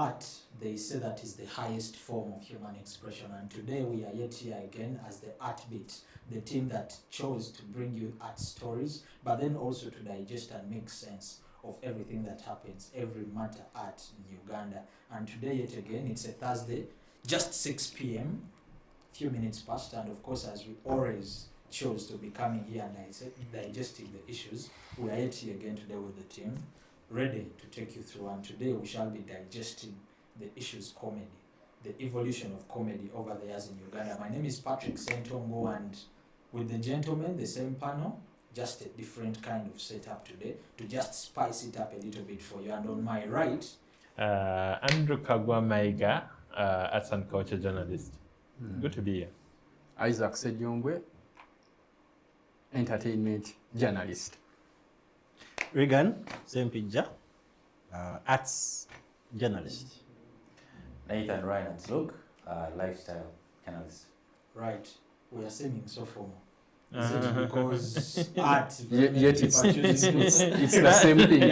art, they say that is the highest form of human expression, and today we are yet here again as the ARTBEAT, the team that chose to bring you art stories, but then also to digest and make sense of everything that happens, every matter art in Uganda. And today yet again, it's a Thursday, just 6 p.m., few minutes past, and of course, as we always chose to be coming here and digesting the issues, we are yet here again today with the team, ready to take you through, and today we shall be digesting the issues comedy, the evolution of comedy over the years in Uganda. My name is Patrick Sentongo, and with the gentlemen, the same panel, just a different kind of setup today to just spice it up a little bit for you. And on my right, Andrew Kagwa Maiga, arts and culture journalist. Good to be here. Isaac Sejongwe, entertainment journalist. Regan, same picture, arts journalist. Nathan Ryan Look, lifestyle journalist. right, we are seeming so formal. Is it because art? Yet it's the same thing.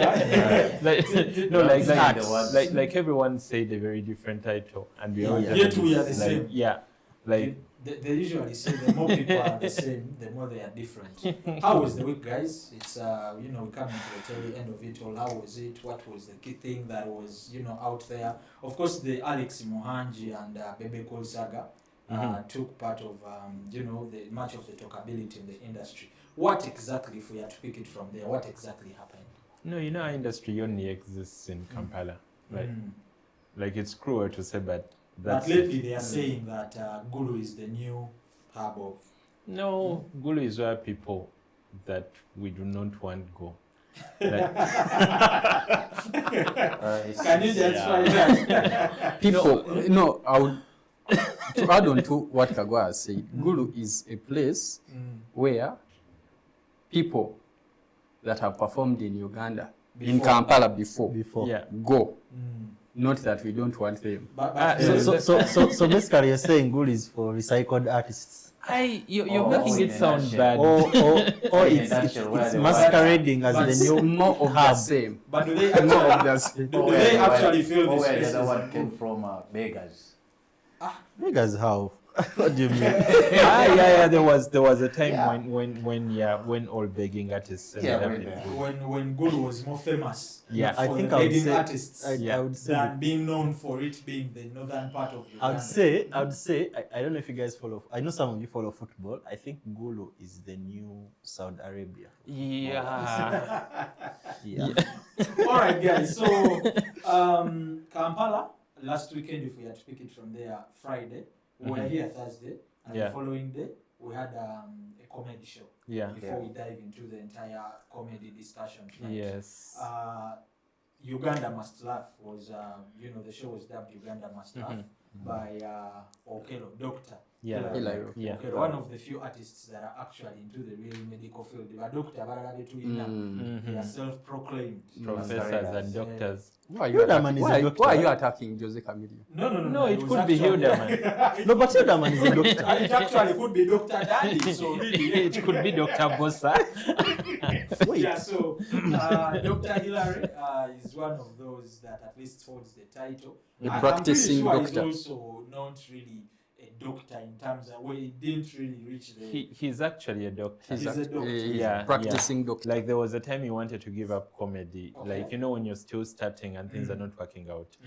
Like everyone said a very different title, and we all Yet we are the same. Yeah, like they usually say the more people are the same, the more they are different. How was the week, guys? It's we're coming to the tail end of it all. How was it? What was the key thing that was out there? Of course, the Alex Mohanji and Bebe Cool saga took part of the much of the talkability in the industry. What exactly, if we had to pick it from there, what exactly happened? No, our industry only exists in Kampala, right? Like it's cruel to say, but lately they are saying that Gulu is the new hub of. No, Gulu is where people that we do not want go. Like, Can you just try that? People, no, I would, to add on to what Kagwa has said, Gulu is a place where people that have performed in Uganda, in Kampala before. yeah. Go. Not that we don't want them. So basically you're saying Gulu is for recycled artists. You're making it sound bad. Or it's masquerading as the new More of the same. But do they More of actually, the do they actually feel this Where space the other is one came from, beggars. Niggas how? What do you mean? Yeah. There was a time when all begging artists ended up in Gulu. when Gulu was more famous. Yeah. for I think the I would leading say artists I would say than being known for it being the northern part of Uganda. I would say I don't know if you guys follow. I know some of you follow football. I think Gulu is the new Saudi Arabia. Yeah. Yeah. All right, guys. So Kampala last weekend, if we had to pick it from there, Friday. We were here Thursday, and the following day we had a comedy show. Yeah. Before we dive into the entire comedy discussion tonight. Yes. Uganda Must Laugh was, the show was dubbed Uganda Must Laugh by Okelo, Doctor. Yeah. Hilary. Okelo, one of the few artists that are actually into the real medical field. But Doctor they are self-proclaimed Professors and doctors. Why are you attacking Jose Camillo? No, it could be Hilderman. No, but Hilderman is a doctor. It actually could be Dr. Dandy, so really. It could be Dr. Bossa. Wait. Yeah, so Dr. Hilary is one of those that at least holds the title. A practicing I'm pretty doctor. sure he's also not really a doctor in terms of where he didn't really reach the. He's actually a doctor. He's a doctor. He's a practicing doctor. Like there was a time he wanted to give up comedy. Okay. Like when you're still starting and things are not working out.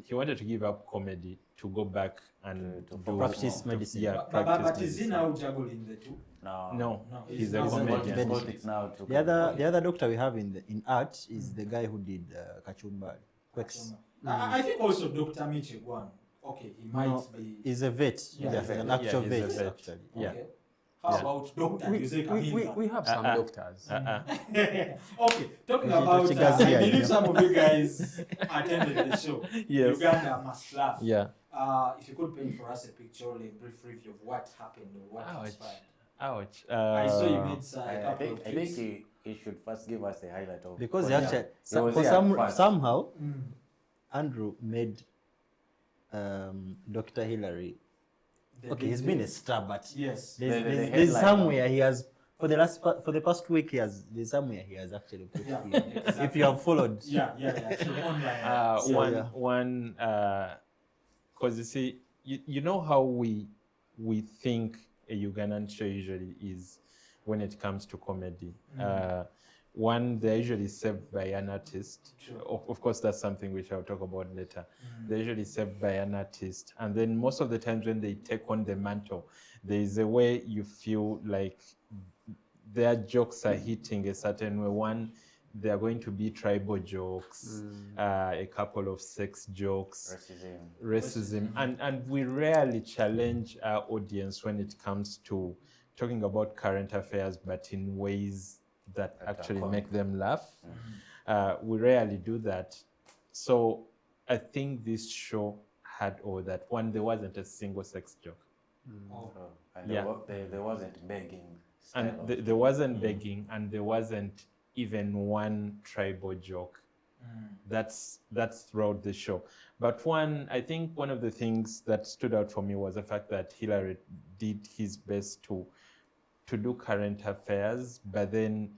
He wanted to give up comedy to go back and do practice medicine. Yeah, But is he now juggling the two? No, he's a not comedian. Politics now to The other doctor we have in art is the guy who did Kachumbari. Quex. I think also Dr. Michigwan. Okay, he might be. He's a vet. Yes, an actual vet. Actually. Yeah. Okay. How about Dr. Jose Camillo? We have some doctors. Okay, talking about, I believe some of you guys attended the show. Yes. Uganda Must Laugh. Yeah. If you could paint for us a picture or a brief review of what happened or what transpired. Ouch. I saw you made a I couple of think tweets. he should first give us the highlight of Because what actually, happened. somehow, Andrew made Dr. Hilary. Okay, he's been a star, but yes, there's somewhere he has for the past week, there's somewhere he has actually put Yeah, here. exactly. If you have followed, True, online. Because you see, you know how we think a Ugandan show usually is when it comes to comedy. One, they're usually saved by an artist. Of course, that's something which I'll talk about later. They're usually saved by an artist. And then most of the times when they take on the mantle, there is a way you feel like their jokes are hitting a certain way. One, they are going to be tribal jokes, a couple of sex jokes, racism. And we rarely challenge our audience when it comes to talking about current affairs, but in ways that actually make them laugh. We rarely do that. So I think this show had all that. One, there wasn't a single sex joke. And there wasn't begging. And there wasn't begging, and there wasn't even one tribal joke. That's throughout the show. But I think one of the things that stood out for me was the fact that Hillary did his best to do current affairs, but then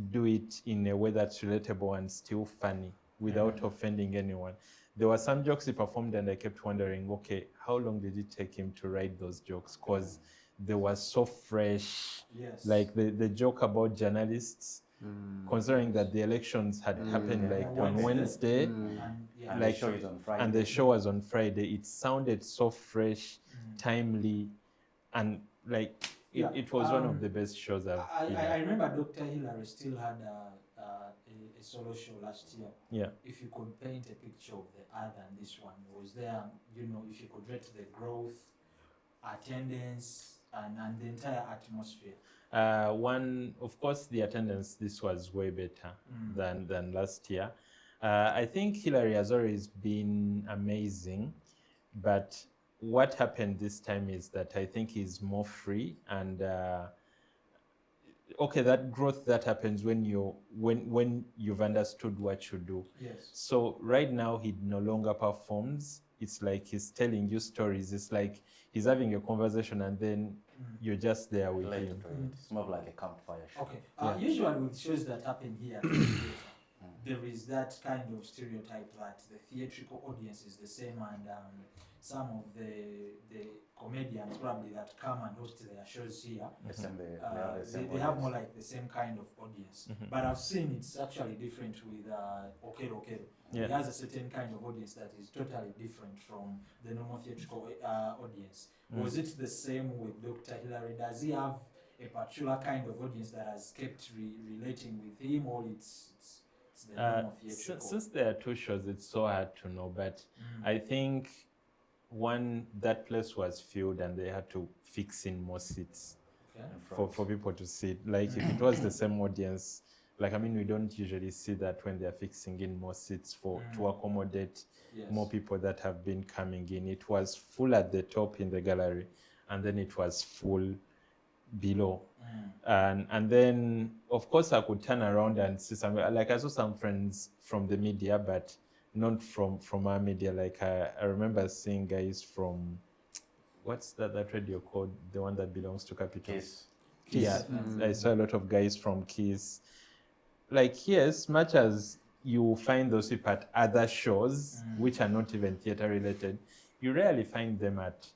do it in a way that's relatable and still funny without offending anyone. There were some jokes he performed and I kept wondering, okay, how long did it take him to write those jokes? Because they were so fresh. Yes. Like the joke about journalists, considering that the elections had happened on Wednesday, and the show is on Friday. And the show was on Friday. It sounded so fresh, timely, and it was one of the best shows I've been I remember Dr. Hillary still had a solo show last year. Yeah. If you could paint a picture of the other than this one, was there, if you could rate the growth, attendance, and the entire atmosphere? One, of course, the attendance, this was way better than last year. I think Hillary has always been amazing, but what happened this time is that I think he's more free and okay, that growth that happens when you've understood what you do. Yes. So right now he no longer performs. It's like he's telling you stories. It's like he's having a conversation and then you're just there with him. It's more like a campfire show. Okay. Usually with shows that happen here, there is that kind of stereotype that the theatrical audience is the same, and some of the comedians probably that come and host their shows here, they have more like the same kind of audience. But I've seen it's actually different with Okero. Yeah. He has a certain kind of audience that is totally different from the normal theatrical audience. Was it the same with Dr. Hillary? Does he have a particular kind of audience that has kept relating with him, or it's the normal theatrical? Since there are two shows, it's so hard to know, but I think that place was filled and they had to fix in more seats for people to sit. Like if it was the same audience, we don't usually see that when they're fixing in more seats to accommodate more people that have been coming in. It was full at the top in the gallery, and then it was full below. And then of course I could turn around and see some, I saw some friends from the media, but not from our media. I remember seeing guys from, what's that radio called, the one that belongs to Capital? Kiss. Yeah, I saw a lot of guys from Kiss. Yes, much as you find those people at other shows which are not even theater related, you rarely find them at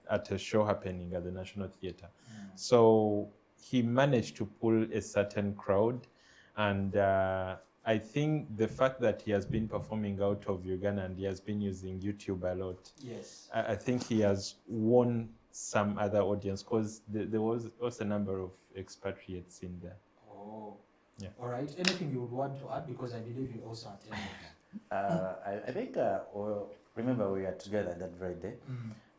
a show happening at the National Theatre. So he managed to pull a certain crowd, and I think the fact that he has been performing out of Uganda and he has been using YouTube a lot, I think he has won some other audience, because there was also a number of expatriates in there. Oh. Yeah. All right. Anything you would want to add, because I believe you also attended? I think, remember we were together that very day.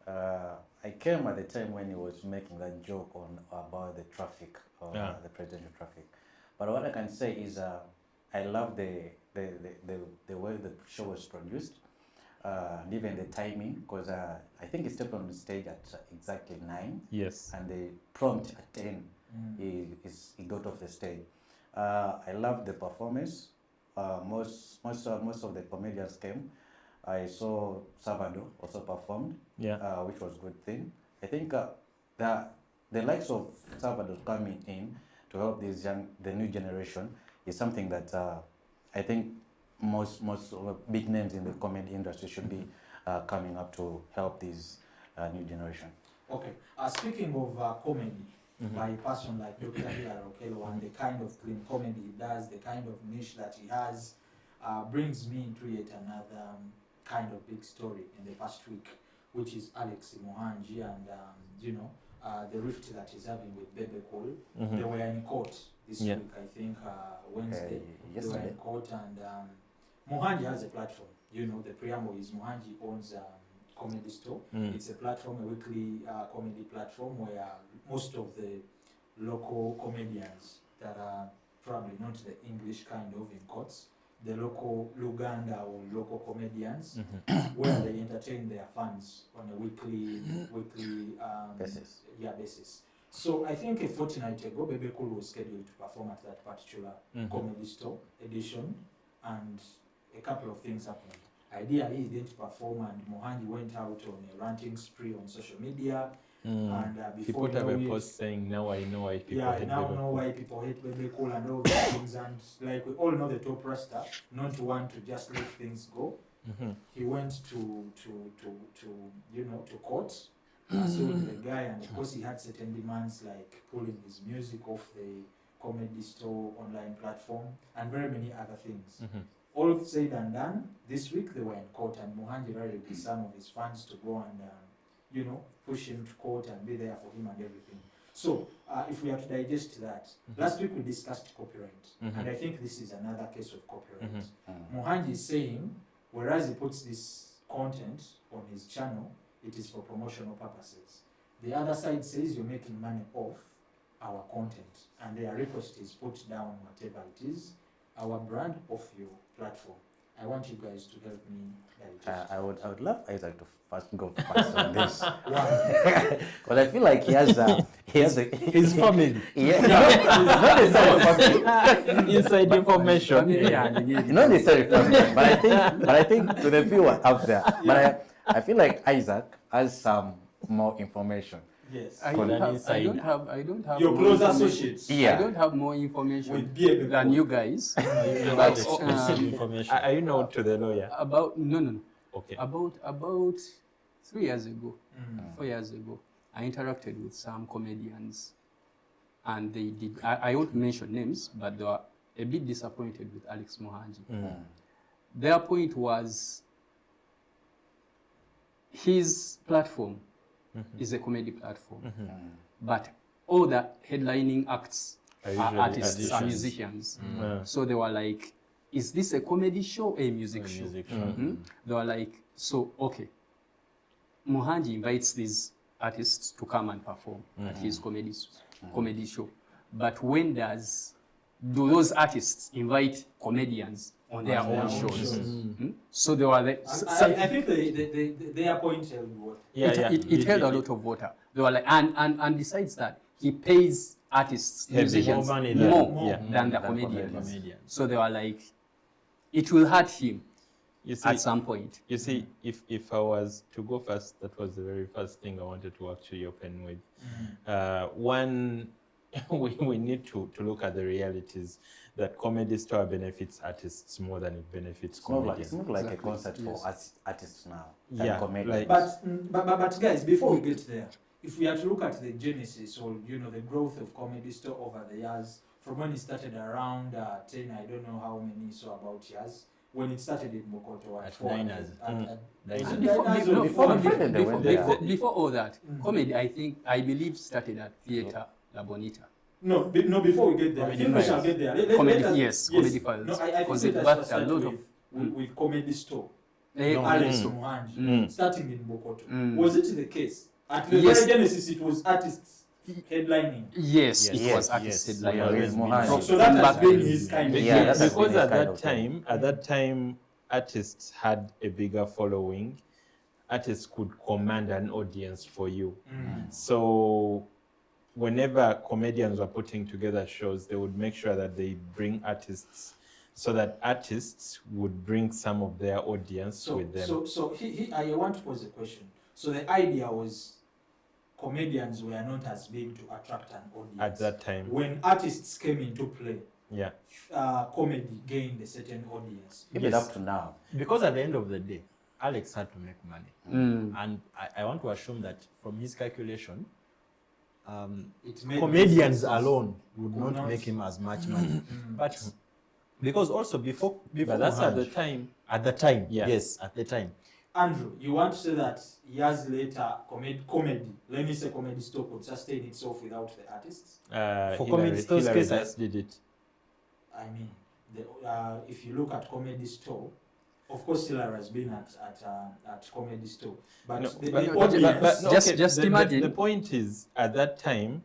I came at the time when he was making that joke about the traffic, the presidential traffic. But what I can say is I love the way the show was produced, and even the timing, because I think he stepped on the stage at exactly 9. Yes. And the prompt at 10, he got off the stage. I love the performance. Most of the comedians came. I saw Salvador also performed, which was a good thing. I think the likes of Salvador coming in, to help the new generation is something that I think most big names in the comedy industry should be coming up to help this new generation. Okay. Speaking of comedy, by a person like Dr. Hilary Okello and the kind of clean comedy he does, the kind of niche that he has, brings me into yet another kind of big story in the past week, which is Alex Mohanji and the rift that he's having with Bebe Cool. They were in court this week, I think Wednesday. They were in court, and Mohanji has a platform. The preamble is Mohanji owns Comedy Store. It's a platform, a weekly comedy platform where most of the local comedians that are probably not the English kind of in quotes, the local Uganda or local comedians, where they entertain their fans on a weekly basis. So I think a fortnight ago, Bebe Cool was scheduled to perform at that particular Comedy Store edition, and a couple of things happened. Ideally, he didn't perform, and Mohanji went out on a ranting spree on social media. And He before put up a post saying, "Now I know why people hate now Bebe know Cool." why people hate Bebe Cool and all these things. And like we all know, the top rasta, not one to just let things go. He went to court, sued the guy, and of course he had certain demands like pulling his music off the Comedy Store online platform and very many other things. All said and done, this week they were in court, and Mohanji rallied some of his fans to go and push him to court and be there for him and everything. So if we have to digest that, last week we discussed copyright, and I think this is another case of copyright. Mohanji is saying, whereas he puts this content on his channel, it is for promotional purposes. The other side says you're making money off our content, and their request is put down whatever it is, our brand off your platform. I want you guys to help me digest. I would love Isaac to go first on this. Because I feel like he has His family. Not necessarily family. Inside information. Not necessarily family, but I think to the viewer out there. But I feel like Isaac has some more information. Yes. I don't have Your more close information. associates. Yeah. I don't have more information With BA than you guys. About exclusive information. Are you known to the lawyer? About no. Okay. About 3 years ago, 4 years ago, I interacted with some comedians, and they did. I won't mention names, but they were a bit disappointed with Alex Mohanji. Their point was his platform is a comedy platform, but all the headlining acts are artists and musicians. So they were like, is this a comedy show or a music show? They were like, so okay, Mohanji invites these artists to come and perform at his comedy show, but when do those artists invite comedians on their own shows? So they were like, I think their point held water. It held a lot of water. They were like, and besides that, he pays artists, musicians more money than the comedians. So they were like, it will hurt him at some point. You see, if I was to go first, that was the very first thing I wanted to actually open with. One, we need to look at the realities that Comedy Store benefits artists more than it benefits comedians. It's more like a concert for artists now than comedians. But guys, before we get there, if we are to look at the genesis or the growth of Comedy Store over the years, from when it started around 10, I don't know how many, so about years, when it started in Mokoto at 4 Diners. Before all that, comedy, I believe, started at Theatre La Bonita. No, before we get there, I think we shall get there. Comedy Files. No, I think it let us start with Comedy Store. Alex Mohanji, starting in Bokoto. Was it the case? At the very genesis, it was artists headlining. Yes, it was artists headlining. So that has been his kind of because at that time, artists had a bigger following. Artists could command an audience for you. So whenever comedians were putting together shows, they would make sure that they bring artists so that artists would bring some of their audience with them. So I want to pose a question. So the idea was comedians were not as big to attract an audience. At that time. When artists came into play, Yeah. comedy gained a certain audience. Even Yes. up to now. Because at the end of the day, Alex had to make money. Mm. And I want to assume that from his calculation, It made comedians businesses alone would could not make him as much money. But because also before But that's at the Muhaj- time. at the time, Yeah. yes, at the time. Andrew, you want to say that years later, comedy, let me say Comedy Store could sustain itself without the artists? For Comedy Store's case, I- just did it. I mean, if you look at Comedy Store, of course, Hillary has been at Comedy Store, but No, the but- audience. no, Just- okay, just the imagine- The point is, at that time,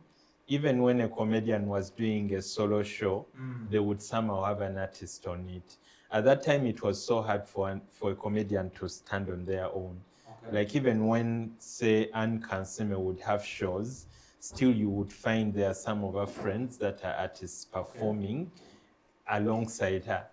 even when a comedian was doing a solo show, they would somehow have an artist on it. At that time, it was so hard for a comedian to stand on their own. Okay. Like even when, say, Anne Kansime would have shows, still you would find there are some of her friends that are artists performing alongside her.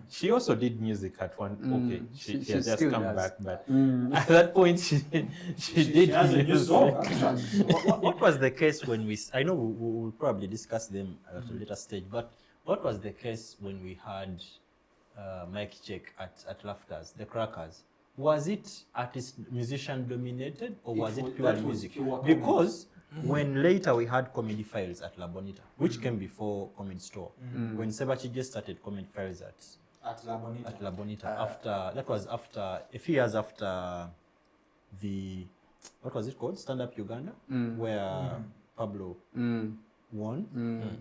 She also did music at one. Okay, she She has just still come does. back, but Mm. at that point she did She has a new music. song, actually. What was the case when I know we'll probably discuss them at a later stage, but what was the case when we had mic check at Laughters, the Crackers? Was it artist musician dominated or was it pure that was music? pure comedy. Because when later we had Comedy Files at La Bonita, which came before Comedy Store, when Sebachi just started Comedy Files At La Bonita. at La Bonita, after a few years after the what was it called, Stand Up Uganda, where Pablo won.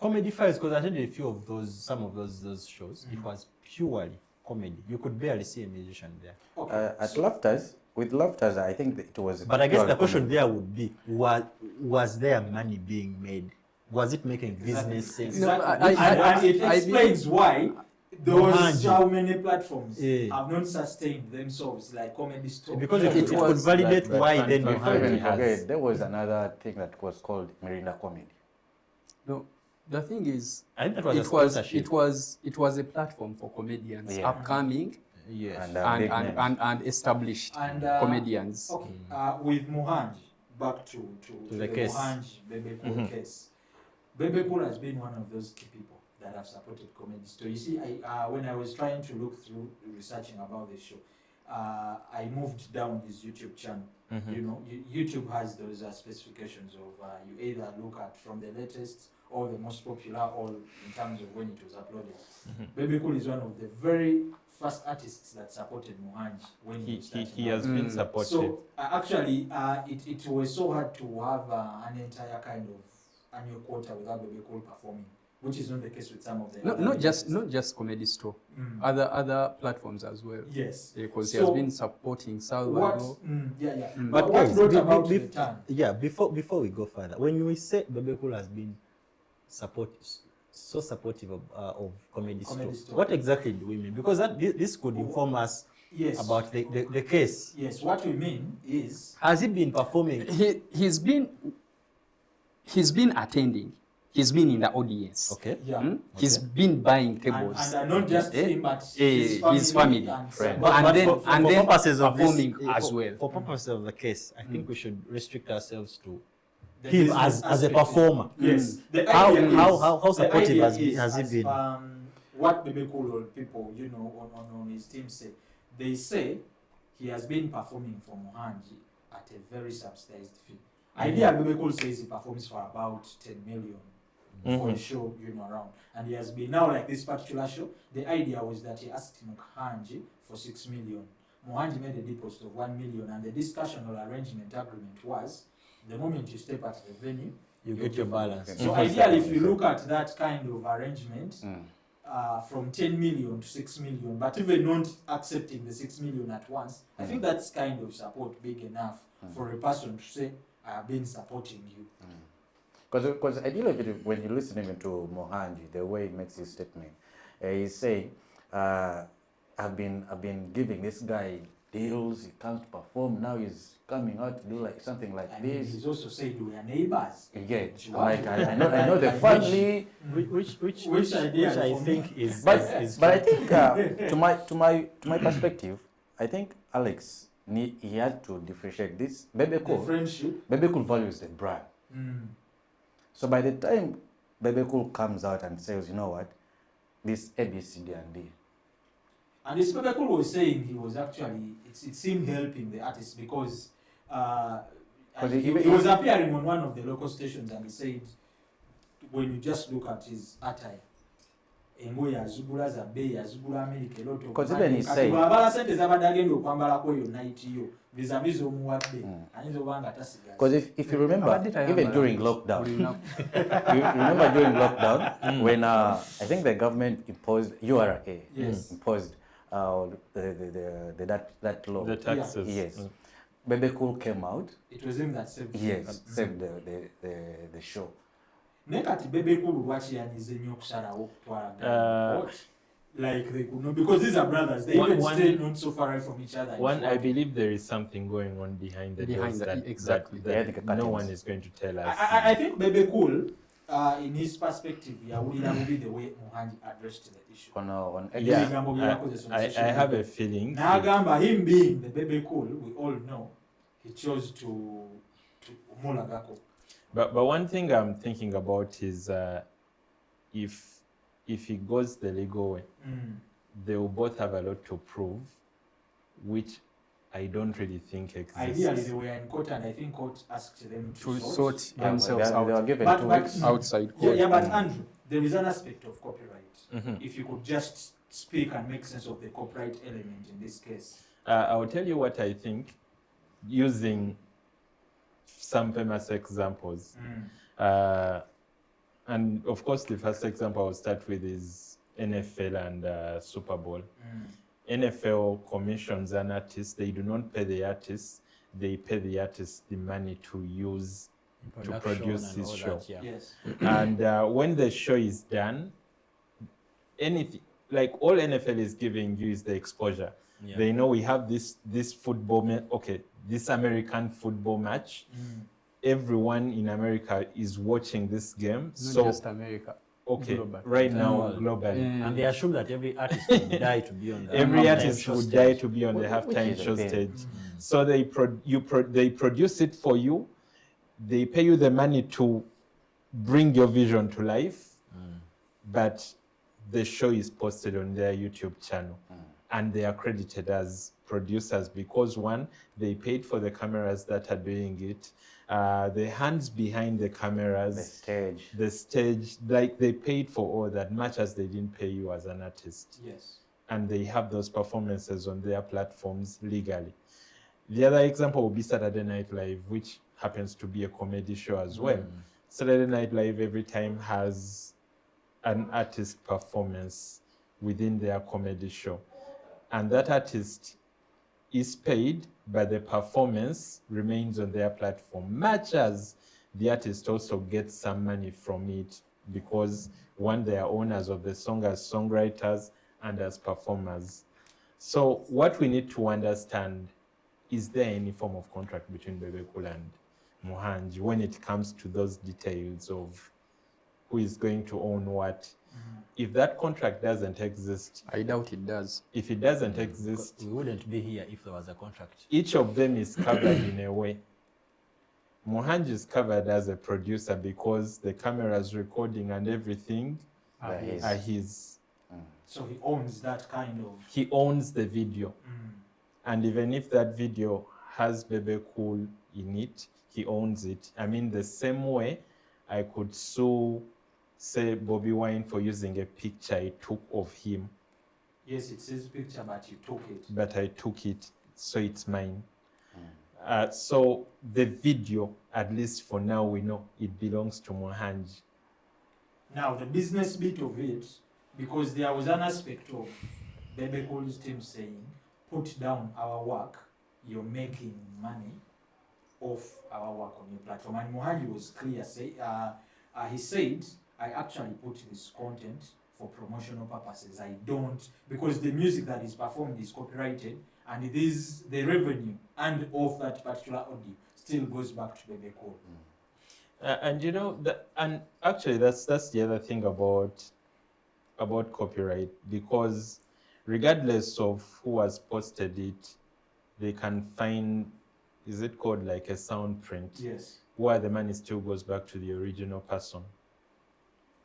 Comedy Files, because I attended a few of some of those shows, it was purely comedy. You could barely see a musician there. Okay. At Laughters, with Laughters, I think that it was. But I guess pure the question comedy. there would be, was there money being made? Was it making business sense? No, Exactly. I- and it I explains why those Muhaj. how many platforms Yeah. have not sustained themselves like Comedy Store. Because It it could was validate that why fan- then you fan- Before had even He has- forget, there was another thing that was called Mirinda Comedy. No, the thing is, I think that was a it was sponsorship. it was a platform for comedians, Yeah. upcoming Yes. And, and, big and, names. and established And, comedians. Okay, with Muhaj, back to the case. Muhaj Bebe Cool case. Bebe Cool has been one of those key people that have supported Comedy Store. You see, when I was trying to look through researching about the show, I moved down his YouTube channel. You know, YouTube has those specifications of you either look at from the latest or the most popular, or in terms of when it was uploaded. Bebe Cool is one of the very first artists that supported Muhaj when he was starting He out. has been supportive. So actually, it was so hard to have an entire kind of annual quota without Bebe Cool performing, which is not the case with some of the No, other not just Comedy Store, Mm. other platforms as well. Yes. Because he So has been supporting What? Salvador. Yeah. Mm. But But what guys, brought be- about be- the turn? Yeah, before we go further, when we say Bebe Cool has been so supportive of Comedy Comedy Store, Store. what exactly do we mean? Because this could inform us Yes. about the case. Yes. What we mean is Has he been performing? He's been attending. He's been in the audience. Okay. yeah. Hmm? He's been buying tables. And not just Eh? him, but His family, and friends. some- And then- for purposes of performing this, as well. For purposes of the case, I think we should restrict ourselves to the him business as a aspect. performer. Yes. The How- idea how- is- how the supportive idea has he as, been? What Bebe Cool people, you know, on his team say, they say he has been performing for Muhanji at a very subsidized fee. Idea Bebe Cool says he performs for about 10 million for a show, you know, around. And he has been now like this particular show. The idea was that he asked Muhanji for 6 million. Muhanji made a deposit of 1 million, and the discussion or arrangement agreement was the moment you step at the venue, You get your balance. so ideally, if you look at that kind of arrangement, from 10 million to 6 million, but even not accepting the 6 million at once, I think that's kind of support big enough for a person to say, I have been supporting you. Because ideally, when you listen even to Mohanji, the way he makes his statement, he's saying, I've been giving this guy deals, he can't perform, now he's coming out to do like something like And this. he's also said we are neighbors. Yeah, You like are- I know the family, Which idea I for think me? is but I think to my perspective, I think Alex he had to differentiate this. Bebe The Cool friendship. values the brand. Mm. So by the time Bebe Cool comes out and says, you know what, this A, B, C, D, and D. And this Bebe Cool was saying he was actually, it seemed helping the artists because he was appearing on one of the local stations and he said, when you just look at his attire, engoye azigula za bei azigula America eloto because even he said bw'abala sente z'abadde agenda okwambalako eyo night yo vis-a-vis omuwadde ayinza oba nga tasigaza. Because if you remember, even during lockdown, you remember during lockdown when I think the government imposed URA, imposed that law, The taxes. Yes. Bebe Cool came out. It was him that saved saved the show. Naye kati Bebe Cool lwaki yanyize nnyo okusalawo okutwala like they could not, because these are brothers, they even stay not so far away from each other. One, I believe there is something going on behind the doors that no one is going to tell us. I think Bebe Cool, in his perspective, will be the way Muhanji addressed the issue. I have a feeling. Nagamba, him being the Bebe Cool, we all know, he chose to Mulagako. But one thing I'm thinking about is if he goes the legal way, they will both have a lot to prove, which I don't really think exists. Ideally, they were in court, and I think court asked them to sort themselves out. They were given 2 weeks outside court. Yeah, but Andrew, there is an aspect of copyright. If you could just speak and make sense of the copyright element in this case. I will tell you what I think, using some famous examples. And of course, the first example I'll start with is NFL and Super Bowl. NFL commissions an artist. They do not pay the artist. They pay the artist the money to use to produce his show. Yes. And when the show is done, anything, like all NFL is giving you is the exposure. They know we have this football, this American football match. Everyone in America is watching this game. Not just America. Global. Right now, globally. And they assume that every artist would die to be on the every artist would die to be on the halftime show stage. So they produce it for you. They pay you the money to bring your vision to life, but the show is posted on their YouTube channel. And they are credited as producers because one, they paid for the cameras that are doing it, the hands behind the cameras, the stage, like they paid for all that, much as they didn't pay you as an artist. Yes. And they have those performances on their platforms legally. The other example would be Saturday Night Live, which happens to be a comedy show as well. Saturday Night Live every time has an artist performance within their comedy show. And that artist is paid, but the performance remains on their platform, much as the artist also gets some money from it because, one, they are owners of the song as songwriters and as performers. So what we need to understand, is there any form of contract between Bebe Cool and Muhanji when it comes to those details of who is going to own what? If that contract doesn't exist, I doubt it does. If it doesn't exist, we wouldn't be here if there was a contract. Each of them is covered in a way. Muhanji is covered as a producer because the cameras recording and everything are his. So he owns that kind of... He owns the video. And even if that video has Bebe Cool in it, he owns it. I mean, the same way I could sue, say, Bobby Wine for using a picture I took of him. Yes, it says picture, but you took it. But I took it, so it's mine. So the video, at least for now, we know it belongs to Muhanji. Now, the business bit of it, because there was an aspect of Bebe Cool's team saying, put down our work, you're making money off our work on your platform. And Muhanji was clear, he said, I actually put this content for promotional purposes. I don't, because the music that is performed is copyrighted, and it is the revenue and of that particular audio still goes back to Bebe Cool. And you know, and actually that's the other thing about copyright, because regardless of who has posted it, they can find, is it called like a sound print, Yes. where the money still goes back to the original person.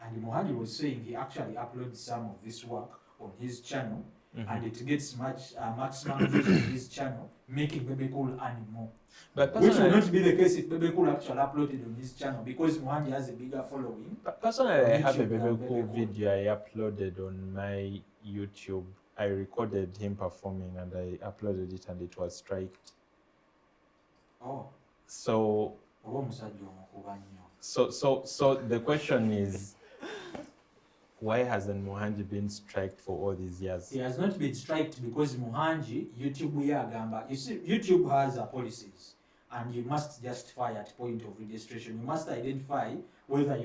And Muhanji was saying he actually uploads some of this work on his channel, and it gets maximum views on his channel, making Bebe Cool earn more. But Which will personally, not be the case if Bebe Cool actually uploaded on his channel, because Muhanji has a bigger following. personally, I have a YouTube Bebe than Cool Bebe Cool. video I uploaded on my YouTube. I recorded him performing and I uploaded it and it was striked. Oh, So oba omusajja omukuba nnyo. So the question is, why hasn't Muhanji been striked for all these years? He has not been striked because Muhanji, YouTube yagamba. You see, YouTube has policies, and you must justify at point of registration. You must identify whether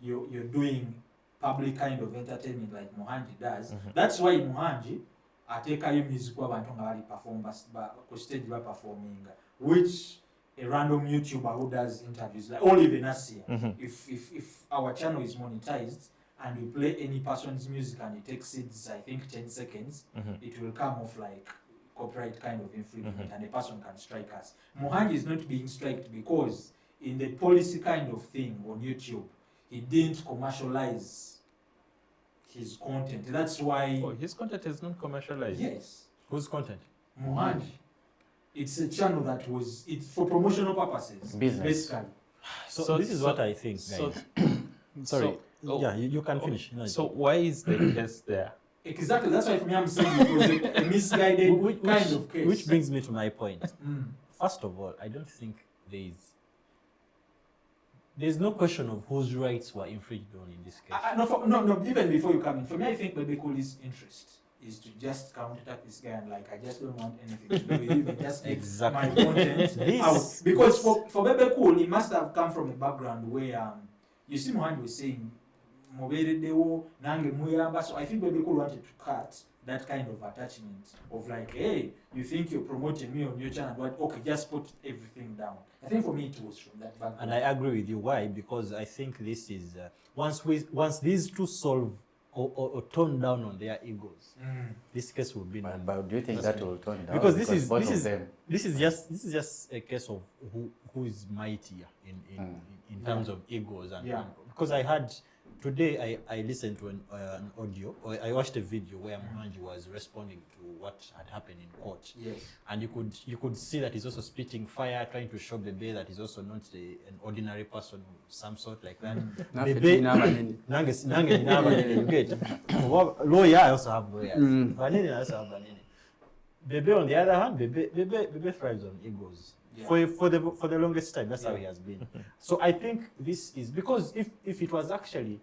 you're doing public kind of entertainment like Muhanji does. That's why Muhanji atekayo music w'abantu nga bali perform ku stage ba performing, which a random YouTuber who does interviews, like or even us here, if our channel is monetized and we play any person's music and it exceeds, I think, 10 seconds, it will come off like copyright kind of infringement, and the person can strike us. Muhanji is not being striked because in the policy kind of thing on YouTube, he didn't commercialize his content. That's why. Oh, his content is not commercialized. Yes, Whose content? Muhanji. It's a channel that it's for promotional purposes. Business. Basically. So this is what I think, So, guys. Sorry. so- Yeah, you can finish. No, So why is the case there? Exactly. That's why for me I'm saying it was a misguided kind of case. which brings me to my point. Mm. First of all, I don't think there's no question of whose rights were infringed on in this case. No, even before you come in, for me, I think Bebe Cool's interest is to just counterattack this guy and like, I just don't want anything to do with him and just get Exactly. my content out. Because for Bebe Cool, he must have come from a background where, you see Muhanji was saying, Moberedewo, Nange Muyamba, so I think Bebe Cool wanted to cut that kind of attachment of like, hey, you think you're promoting me on your channel, but okay, just put everything down. I think for me it was from that background. And I agree with you. Why? Because I think this is once these two solve or tone down on their egos, this case will be none. But do you think that will turn down? Because both of them. this is just a case of who is mightier in terms of egos and because I had today I listened to an audio, or I watched a video where Muhanji was responding to what had happened in court. Yes. And you could see that he's also spitting fire, trying to show Bebe that he's also not an ordinary person of some sort like that. Bebe, nange ninabanene, you get. Lawyer, I also have lawyers. Banene, I also have banene. Bebe, on the other hand, Bebe thrives on egos. Yeah. For the longest time, that's how he has been. So I think this is because if it was actually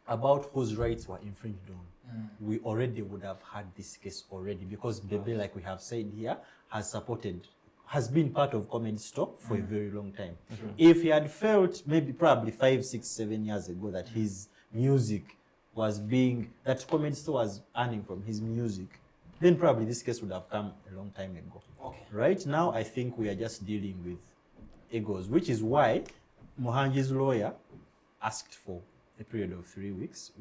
about whose rights were infringed on, we already would have had this case already, because Bebe, like we have said here, has been part of Comedy Store for a very long time. If he had felt probably 5, 6, 7 years ago that his music was that Comedy Store was earning from his music, then probably this case would have come a long time ago. Okay. Right now, I think we are just dealing with egos, which is why Muhanji's lawyer asked for a period of 3 weeks,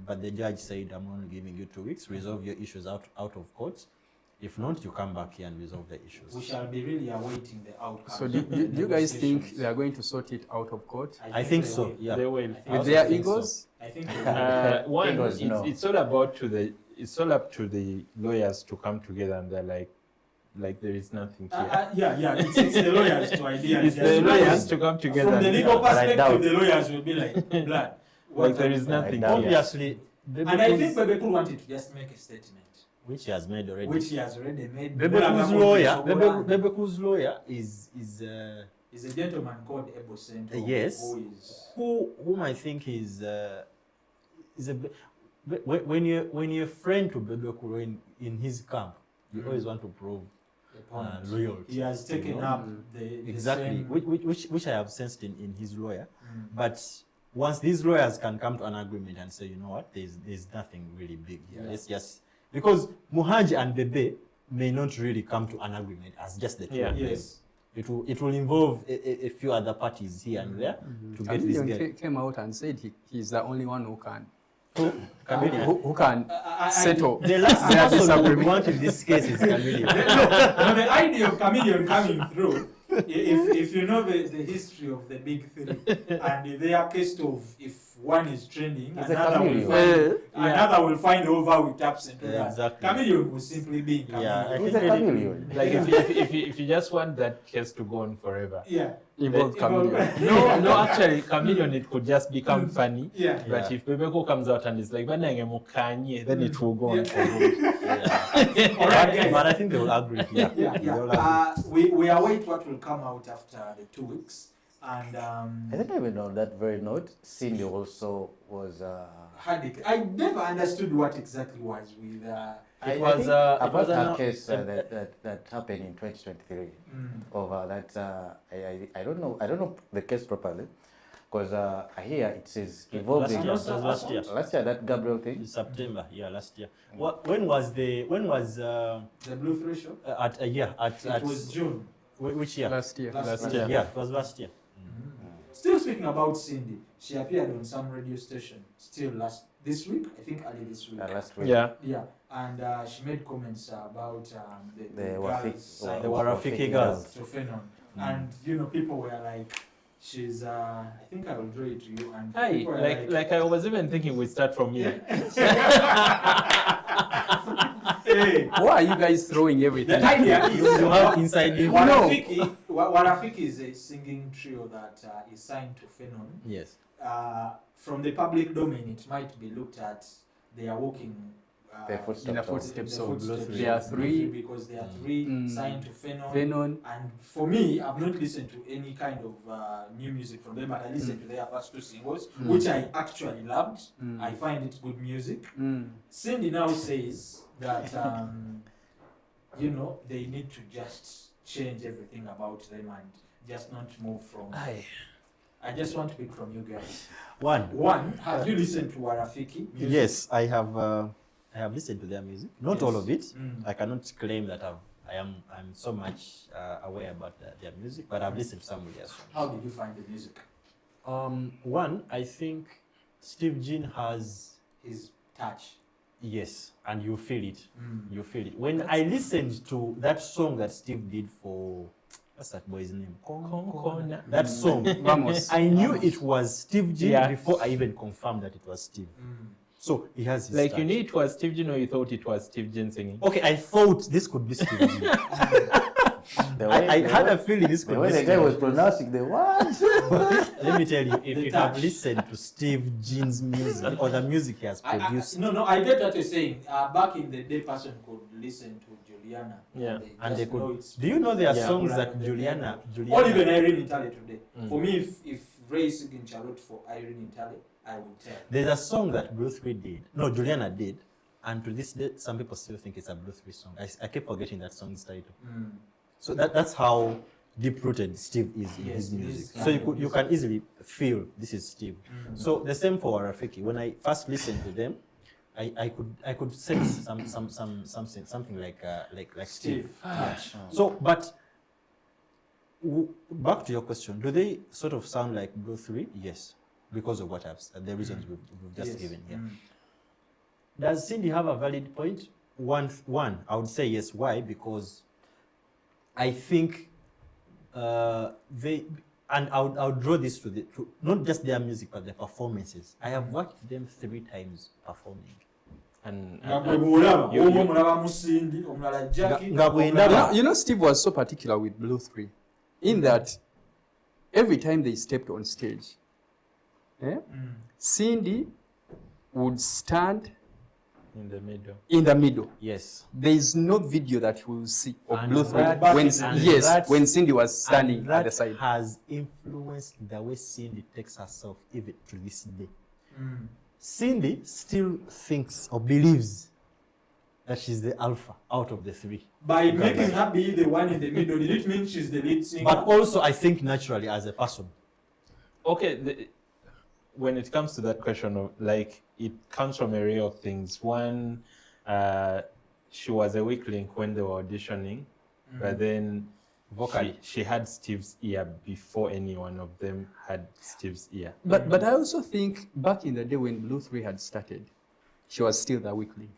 but the judge said, I'm only giving you 2 weeks, resolve your issues out of court. If not, you come back here and resolve the issues. We shall be really awaiting the outcome. So do you guys think they are going to sort it out of court? I think so, yeah. They will. With their egos? I think One, Egos, no. it's all about it's all up to the lawyers to come together, and they're like there is nothing here. It's the lawyers to idea. It's the lawyers to come together. From the and- legal But I doubt. perspective, the lawyers will be like, blood. like there is nothing I here. Obviously, And I think Bebe Cool wanted to just make a statement, which he has made already. which he has already made. Bebe Cool's lawyer is is a gentleman called Ebo Sento. Yes. Whom I think is a when you're a friend to Bebe Cool in his camp, you always want to prove loyalty. He has taken up the Exactly, same, which I have sensed in his lawyer. But once these lawyers can come to an agreement and say, you know what, there's nothing really big here. Let's just, because Muhanji and Bebe may not really come to an agreement as just the two of them. Yes. It will involve a few other parties here and there to get this He guy. came out and said he's the only one who can Chameleon. who can I- settle The last their person we disagreement. want in this case is Chameleon. No, the idea of chameleon coming through, if you know the history of the big three, and their case of if one is trending, It's a another will find over with taps and do Yeah, that. exactly. Chameleon will simply be chameleon. Yeah, I He's think a chameleon. Like if you just want that case to go on forever. Yeah. Involve chameleon. No, actually, chameleon, it could just become funny. Yeah. But Yeah. if Bebeko comes out and is like, "Banange mukanye," then it will go on Yeah. for good. All right, guys. But I think they will agree. Yeah. Yeah, They will yeah. agree. We await what will come out after the 2 weeks. And I think even on that very note, Cindy also was. had it. I never understood what exactly was with. I was, think it about was that an- case that happened in 2023 of that. I don't know the case properly because I hear it says involving Last year. last year that Gabriel thing. In September, yeah, last year. When was the Blue Three show. at It was June. which year? Last year. Last year. Yeah, it was last year. Still speaking about Cindy, she appeared on some radio station. Still this week, I think early this week. Last week. Yeah. Yeah, and she made comments about the The girls signed The Warafiki girls. to Phenon. And you know, people were like, she's I think I will draw it to you. And Hi, people were like I was even thinking we start from here. hey, Why are you guys throwing everything? the idea is You have inside info. Warafiki is a singing trio that is signed to Phenon. Yes. From the public domain, it might be looked at they are walking Their footsteps in the of- footsteps the of footsteps Blue There are of three. because there are three signed to Phenon. Phenon. And for me, I've not listened to any kind of new music from them, but I listened to their first 2 singles, which I actually loved. I find it good music. Cindy now says that, you know, they need to just change everything about them and just not move from. I just want to pick from you guys. One, have you listened to Warafiki music? Yes, I have listened to their music. Not Yes. all of it. Mm. I cannot claim that I'm so much aware about their music, but I've listened to some of their songs. How did you find the music? One, I think Steve Jean has His touch. yes, and you feel it. Mm. You feel it. When I listened to that song that Steve did for what's that boy's name? Konkona. That song. Vamos. I knew it was Steve Jean Yeah. before I even confirmed that it was Steve. Mm. So he has his Like touch. you knew it was Steve Jean or you thought it was Steve Jean singing? Okay, I thought this could be Steve Jean. The way- I the had way- a feeling this The could way be the Steve guy was Jean. pronouncing the words. Let me tell you, if The you have touch. listened to Steve Jean's music or the music he has produced, No, I get what you're saying. Back in the day, person could listen to Juliana. Yeah. and they just know could. it's Do you know there are Yeah. songs popular that on the Juliana? Or even Irene Italy today. Mm. For me, if Ray is singing Charlotte for Irene Italy, I would tell. There's a song that Blue 3 did. No, Juliana did. And to this day, some people still think it's a Blue 3 song. I keep forgetting that song's title. Mm. So that's how deep-rooted Steve is in Yes, his it music. is. So you can easily feel this is Steve. Mm. So the same for Warafiki. When I first listened to them, I could sense something like Steve. Touch. So, but back to your question, do they sort of sound like Blue 3? Yes, because of what the reasons we've just Yes. given here. Mm. Does Cindy have a valid point? One, I would say yes. Why? Because I think they, and I would draw this to not just their music but their performances. I have watched them 3 times performing. And Nga bwe bw'olaba, omu omulaba Musindi, omulala Jackie, Nga bwe omulala- ndaba- You know, Steve was so particular with Blue 3 in that every time they stepped on stage, Mm. Cindy would stand in the middle. in the middle. Yes. There is no video that we will see of And Blue 3 that- when, and yes, that- when Cindy was standing And at the that side. has influenced the way Cindy takes herself even to this day. Mm. Cindy still thinks or believes that she's the alpha out of the 3. By making her be the one in the middle, did it mean she's the lead singer? But also, I think naturally as a person. Okay, when it comes to that question of like, it comes from a array of things. One, she was a weak link when they were auditioning, but then Vocally. she had Steve's ear before any one of them had Steve's ear. But I also think back in the day when Blue 3 had started, she was still the weak link.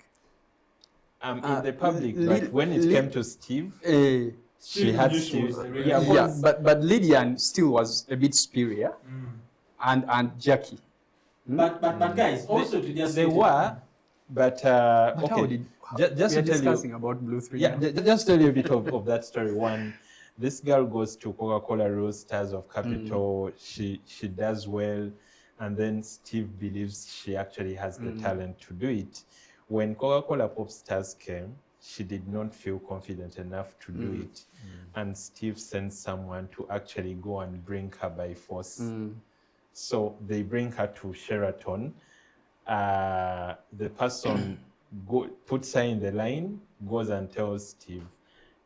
In the public, but when it came to Steve, she Steve had knew she Steve. was the real Yeah, one. Yeah, but Lydian still was a bit superior, and Jackie. But guys, also to just they say were, but But how okay. did Just we are to tell you, discussing about Blue 3? yeah, now? just tell you a bit of that story. One, this girl goes to Coca-Cola Rose Stars of Capital. She does well, and then Steve believes she actually has the talent to do it. When Coca-Cola Pop Stars came, she did not feel confident enough to do it, and Steve sent someone to actually go and bring her by force. So they bring her to Sheraton. The person puts her in the line, goes and tells Steve,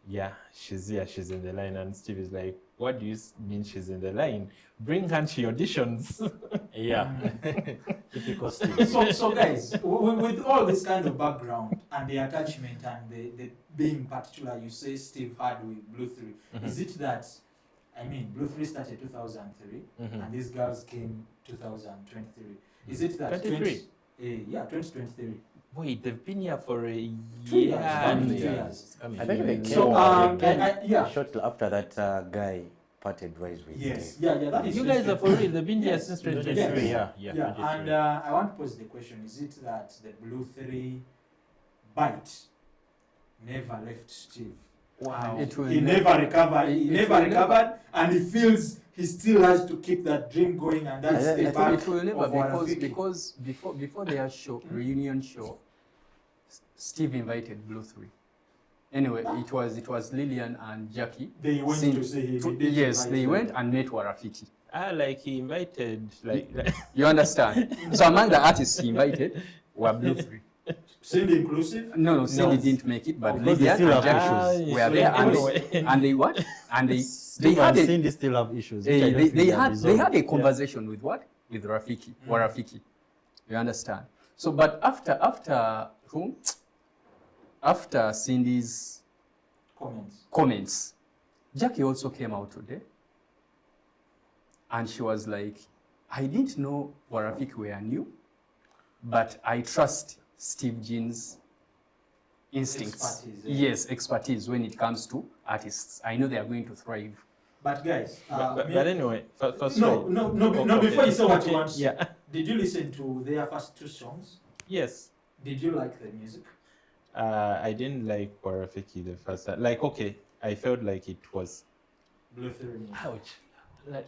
yeah, she's here, she's in the line. And Steve is like, what do you mean she's in the line? Bring her to auditions. Yeah. Typical Steve. So guys, with all this kind of background and the attachment and the being particular, you say Steve had with Blue 3. Is it that, I mean, Blue 3 started 2003 and these girls came 2023. Is it that 23? 2023. Wait, they've been here for a 2 year. years. 2 Yeah. years. I think they came, So, they came yeah. shortly after that guy parted ways with Yes, Dave. yeah, that is You guys are for real. They've been here Yes. since 23, 2023. yeah. Yeah, and I want to pose the question: is it that the Blue 3 bite never left Steve? Wow. It will He never- never recovered. He it never will recovered, and he feels he still has to keep that dream going, and that's I the think part It will never of Warafiki. because before their show, reunion show, Steve invited Blue 3. Anyway, it was Lillian and Jackie. They went Sing- to see him. to- He did yes, invite they them. went and met Warafiki. Like he invited, like You understand? So among the artists he invited were Blue 3. Cindy inclusive. No, Cindy No. didn't make it, but Because they Lillian still and have Jackie issues. were so there, anyway. and they what? And they Steve had and a, Cindy still have issues. which I don't they think have had resolved. a conversation with what? With Rafiki, Warafiki. You understand? So, but after whom? After Cindy's comments, Jackie also came out today, and she was like, "I didn't know Warafiki were new, but I trust Steve Jean's instincts. Expertise, yeah. Yes, expertise when it comes to artists. I know they are going to thrive." But guys, but anyway, first no, before you say what you want, yeah, did you listen to their first 2 songs? yes. Did you like the music? I didn't like Warafiki the first time. Like, okay, I felt like it was. Blue 3 music. Ouch. Like,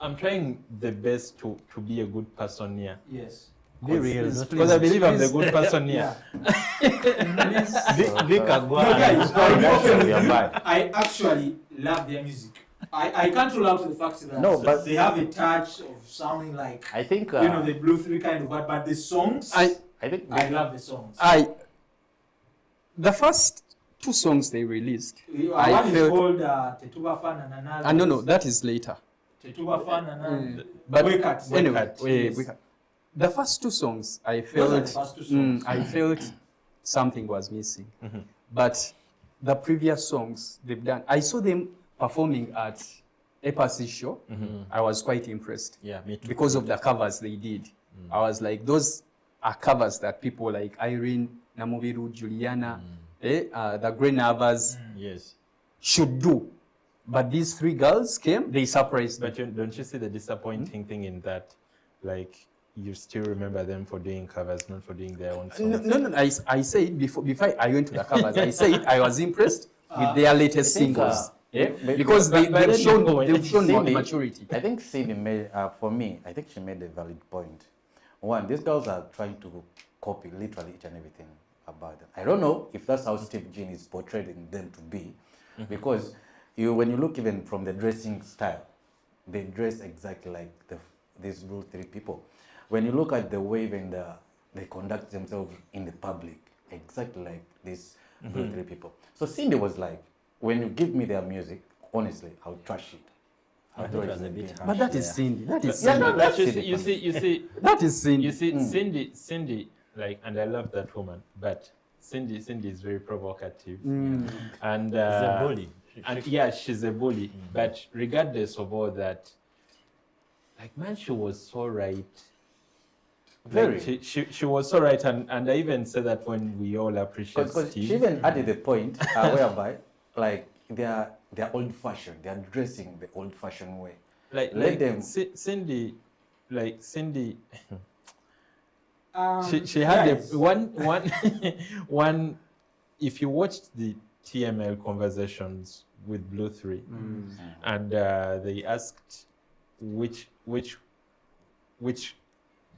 I'm trying the best to be a good person here. Yes. Be real. Please, not- Because I believe I'm the please. good person here. Be Kagwa. No, guys, I'll be open with You're you. bad. I actually love their music. I can't rule out the fact that No, but- they have a touch of sounding like I think the Blue 3 kind of but the songs I think I love the songs. The first 2 songs they released. One is called Tetuba Fan and another. No, that is later. Tetuba Fan and another. But Wake Up. anyway, Yes. the first 2 songs, I Those are the felt, first 2 songs. I felt something was missing. But the previous songs they've done, I saw them performing at Epas's show. I was quite impressed Yeah, me too. because of the covers they did. I was like, those are covers that people like Irene, Namubiru, Juliana, the Grey Navas Yes. should do. But these 3 girls came, they surprised me. But don't you see the disappointing thing in that? Like, you still remember them for doing covers, not for doing their own songs. No. I said before I went to the covers, I said I was impressed with their latest I think, singles. maybe- Because but they've then shown, you go they've shown Cindy- maturity. I think Cindy made, for me, I think she made a valid point. One, these girls are trying to copy literally each and everything about them. I don't know if that's how Steve Jean is portraying them to be, because when you look even from the dressing style, they dress exactly like these Blue 3 people. When you look at the way even they conduct themselves in the public, exactly like these Blue 3 people. So Cindy was like, when you give me their music, honestly, I'll trash it. I thought it was a bit harsh. But that is there. Cindy. That is Yeah, Cindy. no, But that's you silly see, you see, That is Cindy. you see, Cindy, like, and I love that woman, but Cindy is very provocative, and It's a bully. And yeah, she's a bully. But regardless of all that, like, man, she was so right. Very. Like, she was so right, and I even said that when we all appreciate Because Steve. she even added the point whereby, like, they're old-fashioned. They're dressing the old-fashioned way. Let them. Cindy, she Yeah, had yes. one. If you watched the TML conversations with Blue 3, and they asked which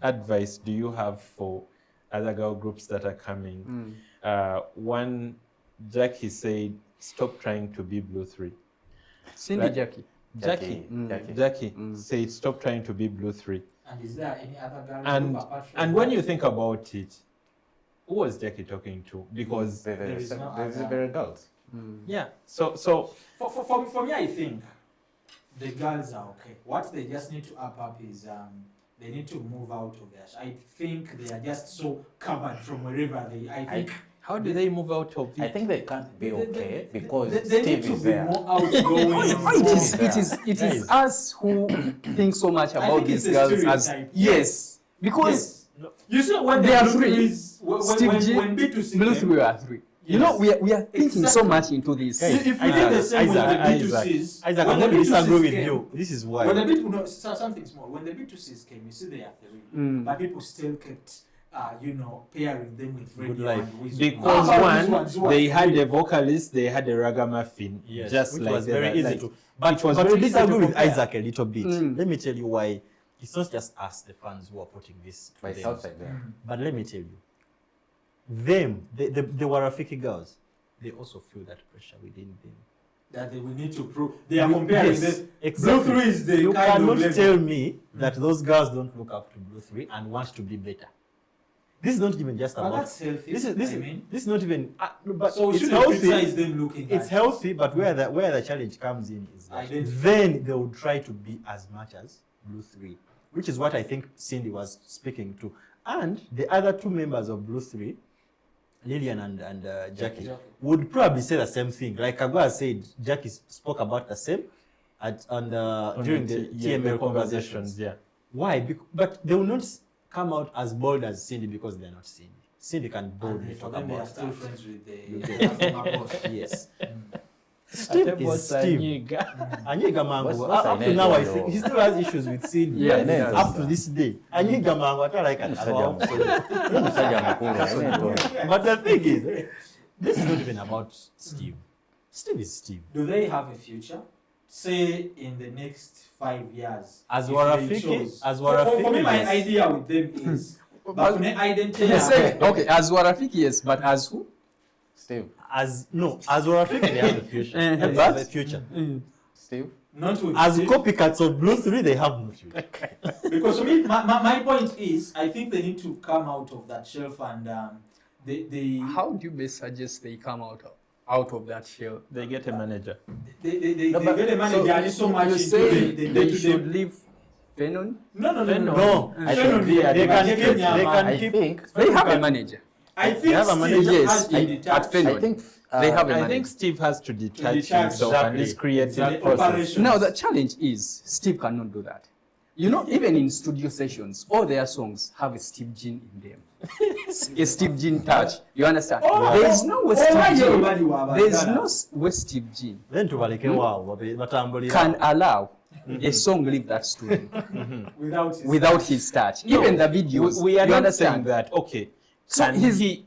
advice do you have for other girl groups that are coming? One, Jackie said, stop trying to be Blue 3. Cindy Like- Jackie. Jackie said, stop trying to be Blue 3. And is there any other girl And group apart from and when that? you think about it, who was Jackie talking to? Because There is no There's other- very girls. yeah, so For me, I think the girls are okay. What they just need to up is they need to move out of this. I think they are just so covered from wherever they. I think how do they move out of it? I think they can't be okay because they need Steve to is be there. more outgoing. It is us who think so much I about think these it's a girls as stereotype. yes, because Yes. You see, when There are the three. when Steve when G, B2C Blue came, 3 are 3. You Yes. know, we are thinking so Exactly. much into this. Guys, if we did the same with the B2Cs, Isaac, when I'm the going to disagree B2Cs with came, you. This is why. when the B2, no, something small. When the B2Cs came, you see they are three, but people still kept, pairing them with Good radio life. and wisdom. Because How about these one, ones who are they had three? a vocalist, they had a ragamuffin, Yes, just which like was the- very easy like- to. But, it was but very to easy to disagree with compare. Isaac a little bit. Let me tell you why. It's not just us, the fans, who are putting this. to But it's them. outside there. But let me tell you, the Warafiki girls, they also feel that pressure within them. That they will need to prove. They are comparing Yes, this. exactly. Blue 3 is the You kind cannot of level. tell me that those girls don't look up to Blue 3 and want to be better. This is not even just But about. that's healthy. This I mean, is not even. But so we it's shouldn't healthy. criticize them looking. It's at healthy, but where the challenge comes in is that Identity. then they will try to be as much as Blue 3, which is what I think Cindy was speaking to. And the other two members of Blue 3, Lillian and Jackie, would probably say the same thing. Like Kagwa said, Jackie spoke about the same during the TML conversations. yeah. Why? But they will not come out as bold as Cindy because they're not Cindy. Cindy can boldly for talk them, they are about still that. friends with the former boss. Yes. Steve is Steve. Anyiga Mango, What's up to her now, I name? think he still has issues with Cindy. Yeah, yes. Up to this day. Anyiga Mango, I like it. But the thing is, this is not even about Steve. Steve is Steve. Do they have a future? Say in the next 5 years. As if Warafiki- they chose. as For me, Warafiki, my yes. idea with them is. But identity. They say, okay, as Warafiki, yes, but as who? Steve. As Warafiki, they have a future. They have But- a future. Steve. Not with As Steve. copycats of Blue 3, they have no future. Because for me, my point is, I think they need to come out of that shelf and they How do you best suggest they come out of that shell? They get a manager. they No, but- get a manager and it's so much you into say the they should leave Fenon? No. No, I Shannon, think they can they keep. They can I keep. think. They have a manager. I think have a Steve manager, yes, has to at detach. Fenon. I think. They have a I manager. think Steve has to detach detach, himself and exactly. just create The that process. operation. Now the challenge is Steve cannot do that. You know, even in studio sessions, all their songs have a Steve gene in them. A Steve gene touch. You understand? There is no way Steve gene. There is no way Steve gene Then tubaleke wao batambulira. can allow a song leave that studio without his touch. Even the videos. We are you not saying understand? that. Okay. So Can he's he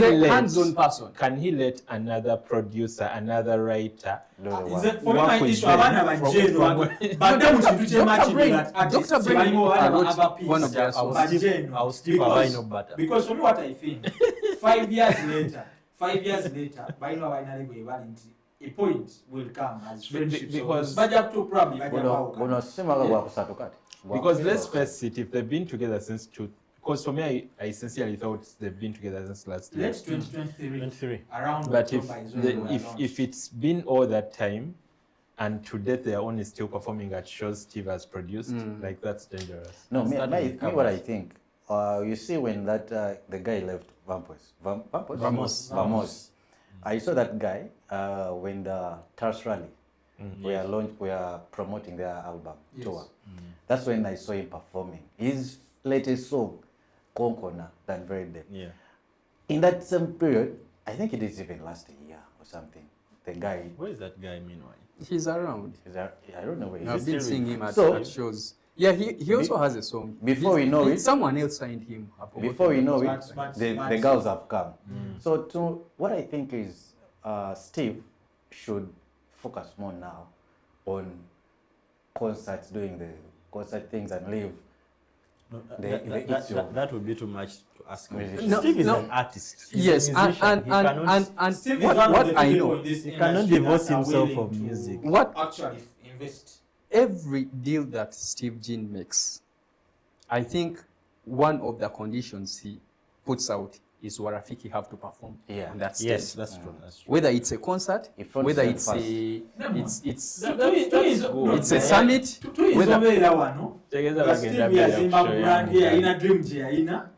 a let- hands-on person. Can he let another producer, another writer, For me, my work with issue, them abana from- bajeno, but them muchintu kyemaki Brain- that artists Dr. Brain barimo wrote other piece. one of their I songs. was Steve Because- Abaino Butter. Because for me, what I think, 5 years later, baino abainale bwe bali nti a point will come as friendship. because- bajja to probably bajja bawuka. Buno simaga bwa kusatu kati. because let's face it, if they've been together since because for me, I sincerely thought they've been together since last year. Let's 2023 23. around But if October is when we were if launched. it's been all that time, and to date they are only still performing at shows Steve has produced, like that's dangerous. No, me Starting with what I covers. think. You see when that the guy left Vamos. I saw that guy when the Tars Rally we are promoting their album tour. That's when I saw him performing his latest song, Konkona, that very day. Yeah. In that same period, I think it is even last year or something. The guy, Where is that guy meanwhile? He's around. I don't know where he I've is. been seeing him at, So- at shows. Yeah, he also has a song. Before we know it- someone else signed him. I forgot Before the we name. know But- it, but- the girls have come. So to what I think is Steve should focus more now on concerts, doing the concert things and leave No, the issue of that would be too much to ask. musicians. No, Steve is no. an artist. He's Yes, a and musician. He cannot- Steve what, is one what of the I people know, in this He cannot industry divorce that are himself willing from to music. What- actually invest. every deal that Steve Jean makes, I think one of the conditions he puts out is Warafiki have to perform Yeah. on that stage. Yes, that's true. That's true. Whether it's a concert, He fronts whether them it's first. it's a summit, whether tuizobeera wano Tegeeza nga bagenda Steve yazimba show brand ya yalina dream gye yalina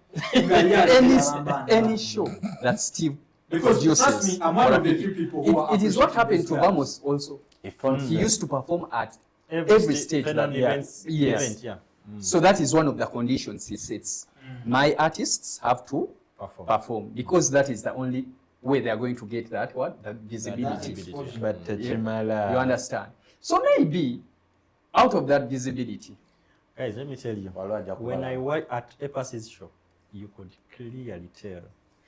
any show that Steve because trust produces, me I'm one of the Warafiki. few people who are It is what appreciating happened these to guys. Vamos also. He fronts He them. used to perform at every stage Even that- on yeah. events, Yes. event, yeah. So that is one of the conditions he sets. My artists have to Perform. perform because that is the only way they are going to get that visibility. That exposure. but You Chimala, understand? So maybe out of that visibility, Guys, let me tell you. Walwaja When kubala. I worked at Epas's show, you could clearly tell,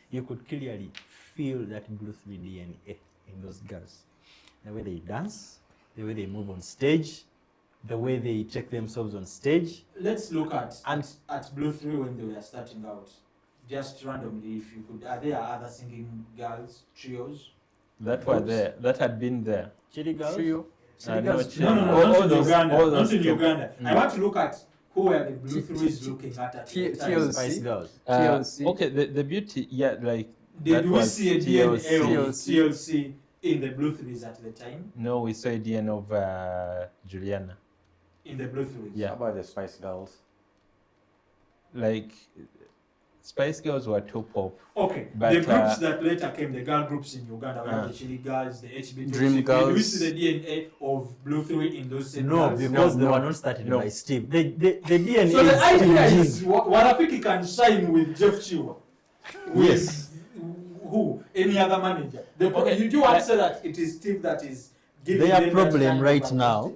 you could clearly feel that Blue 3 DNA in those girls. The way they dance, the way they move on stage, the way they take themselves on stage. Let's look at And- at Blue 3 when they were starting out. Just randomly, if you could, are there other singing girls, trios? that were there, that had been there. Chili girls? trio, No, girls, Chili- No, All not in those- Uganda. all Not those in people. Uganda. I want to look at who were the Blue 3s looking at the time. TLC. Spice girls. TLC. Okay, the beauty, yeah, like Did that we was see a DNA of TLC. TLC in the Blue 3s at the time? No, we saw a DNA of Juliana. In the Blue 3s? Yeah. How about the Spice Girls? Like Spice Girls were too pop. Okay, But, the groups that later came, the girl groups in Uganda, we have uh, the Chili Girls, the HB Dream Did we Girls. see the DNA of Blue 3 in those same No, girls? because they no, were not started no. by Steve. The DNA So the is idea Steve is Jean. Warafiki can shine with Jeff Chiwa. With Yes. who? Any other manager? You do want to say that it is Steve that is giving Their them that problem kind of right identity? now,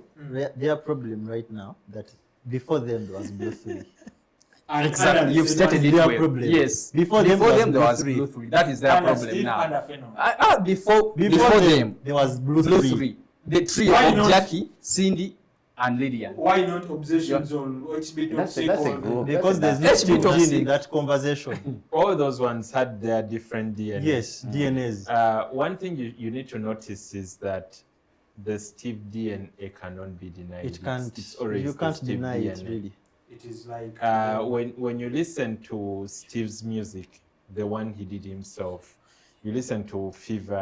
their problem right now, that before them there was Blue 3. Exactly, you've stated it their well. problem. Yes, Before them there was Blue Blue 3. That is their Under problem Steve, now. under Phenom. Before them, there was Blue Blue 3. 3. The trio Why of not? Jackie, Cindy, and Lydian. Why not Obsessions or HB That's a Toxic? group. Because there's no Let's be Steve Jean toxic. in that conversation. All those ones had their different DNA. Yes, DNAs. One thing you need to notice is that the Steve DNA cannot be denied. It can't. It's always You the can't Steve deny it, DNA. really. It is like When you listen to Steve's music, the one he did himself, you listen to Fever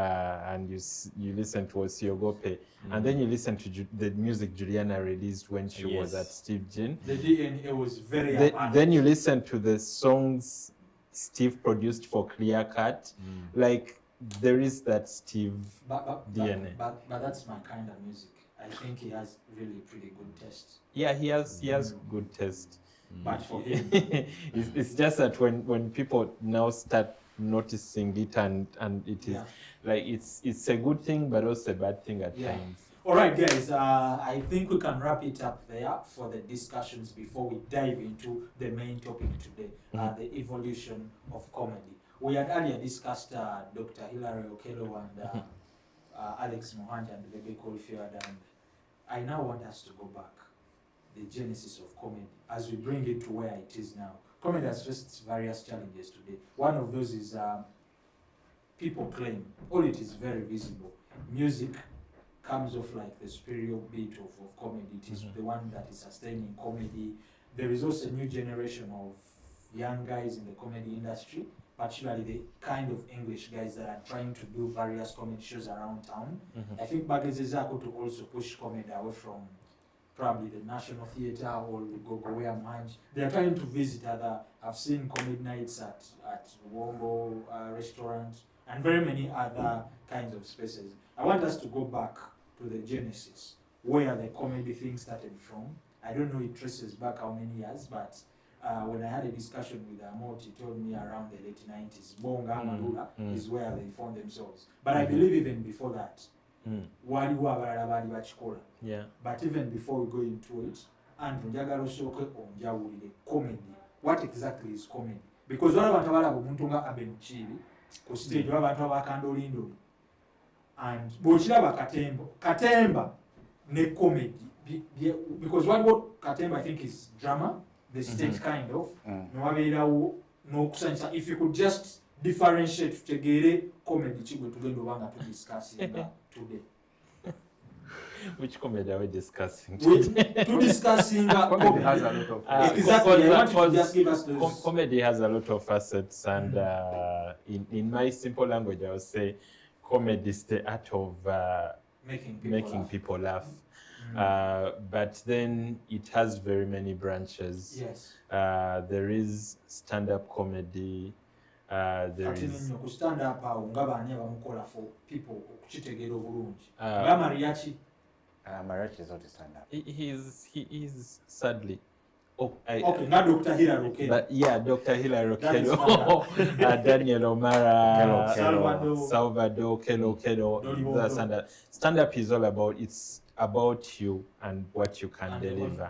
and you listen to Osiogope, and then you listen to the music Juliana released when she was Yes. at Steve Jean. the DNA was very apparent. Then you listen to the songs Steve produced for Clear Cut. Like there is that Steve DNA. But that's my kind of music. I think he has really pretty good taste. Yeah, he has good taste. But for him, It's just that when people now start noticing it and it is Yeah. like it's a good thing but also a bad thing at Yeah. times. all right, guys. I think we can wrap it up there for the discussions before we dive into the main topic today, the evolution of comedy. We had earlier discussed Dr. Hilary Okello and Alex Mohanja and Bebe Colfield, and I now want us to go back, the genesis of comedy, as we bring it to where it is now. Comedy has faced various challenges today. One of those is people claim, all it is very visible, music comes off like the spiritual beat of comedy. It is the one that is sustaining comedy. There is also a new generation of young guys in the comedy industry, particularly the kind of English guys that are trying to do various comedy shows around town. I think Bagezezako to also push comedy away from probably the National Theatre or the Gogoea Manj. They are trying to visit other, I've seen comedy nights at Wombo restaurant and very many other kinds of spaces. I want us to go back to the genesis, where the comedy thing started from. I don't know it traces back how many years, but when I had a discussion with Amot, he told me around the late 90s, Bonga Malula is where they found themselves. But I believe even before that, waliwo abalala baali bakikola. But even before we go into it, Andrew, njagala osooke onjawulire comedy. What exactly is comedy? Because waliwo abantu abalaba omuntu nga Abe Mukiibi ku stage, waliwo abantu abakandolindoli. And bw'okiraba Katemba ne comedy. Because what Katemba I think is drama, the stage kind of. If you could just differentiate together comedy chigwe tugenda obanga to discuss today. Which comedy are we discussing? To discussing Comedy has a lot of exactly. I want you to just give us those. Comedy has a lot of facets, and in my simple language, I would say comedy is the art of making people laugh. But then it has very many branches. Yes. There is stand-up comedy. There is stand-up for people okukitegera obulungi. Mariachi. Mariachi is not a stand-up. He is sadly. Okay, not Dr. Hilary Okelo. But yeah, Dr. Hilary Okelo, Daniel O'Mara, Salvador Kelo. Stand-up is all about, it's about you and what you can deliver.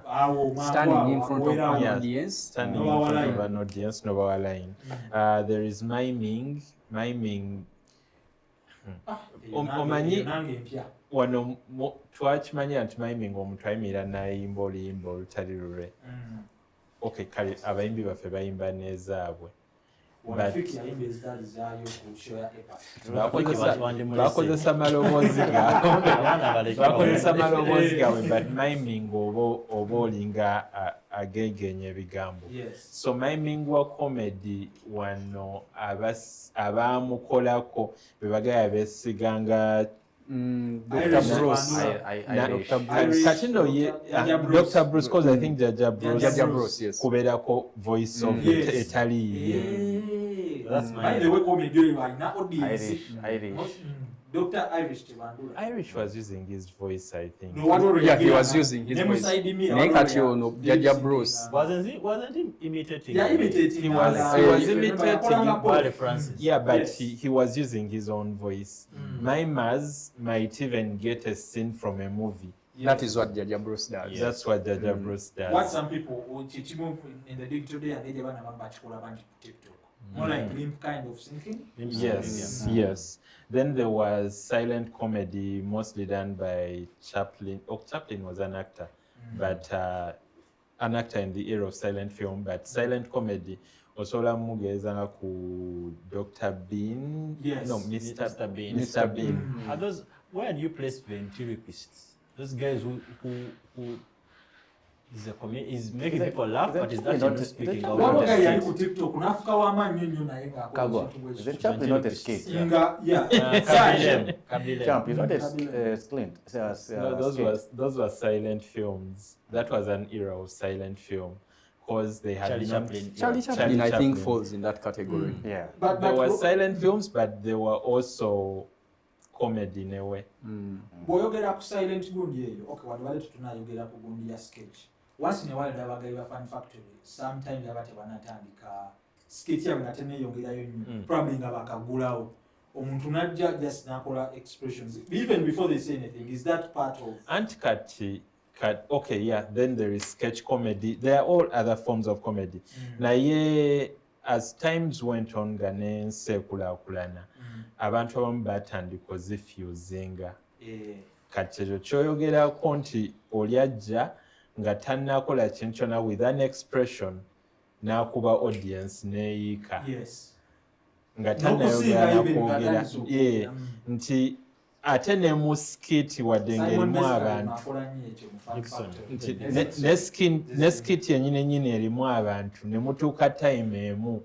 Standing in front of an audience. Standing in front of an audience, no line. There is miming. Omanyi wano twakimanya nti miming omuntu ayimira n'ayimba oluyimba olutali lulwe. Okay, kale abayimbi baffe bayimba n'ezaabwe. Bakozesa maloboozi gaabwe, but miming oba olinga ageegenya ebigambo. So miming wa comedy wano abaamukolako be bagaya beesiganga Dr. Bruce. Dr. Bruce, because I think Jaja Bruce, yes. Kuberako voice of Italy. That's by the way, comedy Irish. Dr. Irish was using his voice, I think. Yeah, he was using his voice. Jaja Bruce. Wasn't he imitating? Yeah, imitating. He was imitating Francis. Yeah, but he was using his own voice. Mimers might even get a scene from a movie. That is what Jaja Bruce does. Yes. That's what Jaja Bruce does. What some people in the digital day and they have a TikTok. More like limp kind of thinking. Yes. Then there was silent comedy, mostly done by Chaplin. Chaplin was an actor, but an actor in the era of silent film. But silent comedy, osola mugeza ku Dr. Bean. Yes. No, Mr. Bean. Mr. Bean. Are those, where do you place ventriloquists? Those guys who is making people laugh, but is not speaking out. One guy on TikTok, Kagwa. Is it Chaplin not a skate? Yeah. Champ, is not a splint. No, those were silent films. That was an era of silent film. Because they had Charlie Chaplin, I think, falls in that category. Yeah. But there were silent films, but there were also comedy in a way. Boyogera ku silent gundi eyo. Okay, wale tunayogera ku gundi ya sketch. Once in a while ndabagaiba Fun Factory. Sometimes abate banatandika sketch ya banatene yongerayo nnyo. Probably nga bakagulawo. Omuntu najja just nakola expressions. Even before they say anything, is that part of Anti-Kati, okay, yeah, then there is sketch comedy. There are all other forms of comedy. Naye, as times went on, Ghanaian sekulakulana. Abantu abamu batandika oziffuzinga. Kati ekyo kyoyogerako nti oli ajja nga tannakola kintu kyonna with an expression n'akuba audience neeyiika. Nga tannayogera nakwogera. Nti ate ne mu skiti wadde ng'erimu abantu. Ne skiti yennyini erimu abantu ne mutuuka time emu.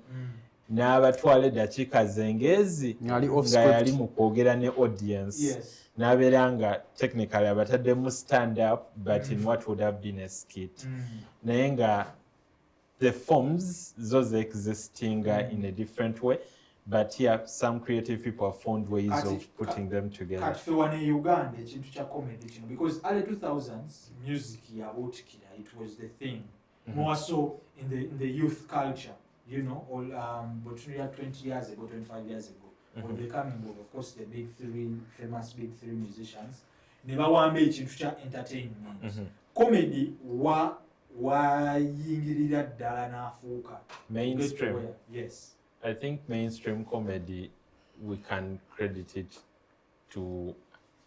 N'abatwala eddakiika zengeezi nga yali mu kwogera ne audience. N'abeera nga technically abataddemu stand up but in what would have been a skit. Naye nga the forms zo existing in a different way, But yeah, some creative people have found ways Kati- of putting them together. kati fe wano e Uganda ekintu kya comedy kino because early 2000s music yabuutikira, it was the thing more so in the youth culture, you know, all between 20 years ago, 25 years ago, when the coming of course the big three famous big three musicians ne bawamba ekintu kya entertainment. Comedy wayingirira ddala n'afuuka Mainstream. yes. I think mainstream comedy, we can credit it to,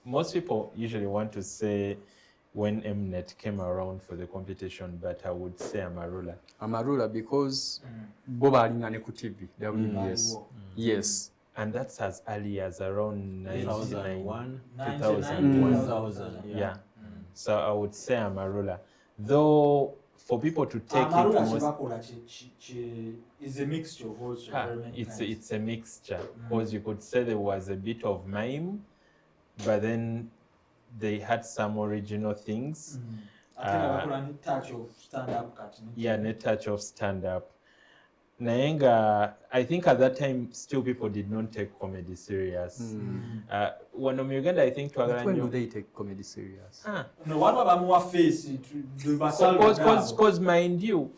most people usually want to say when Mnet came around for the competition, but I would say Amarula. Amarula because bo balinga ne ku TV, WBS. Yes. And that's as early as around 2001, 2000. Yeah. So I would say Amarula. Though for people to take Amarula it kyebakola is a mixture of also very many it's a mixture, because you could say there was a bit of mime, but then they had some original things. I think bakola ne touch of stand-up cut. Yeah, a touch of stand-up. Nayenga, I think at that time still people did not take comedy serious. When in Uganda, I think But when do they take comedy serious? No, what about more face to because mind you,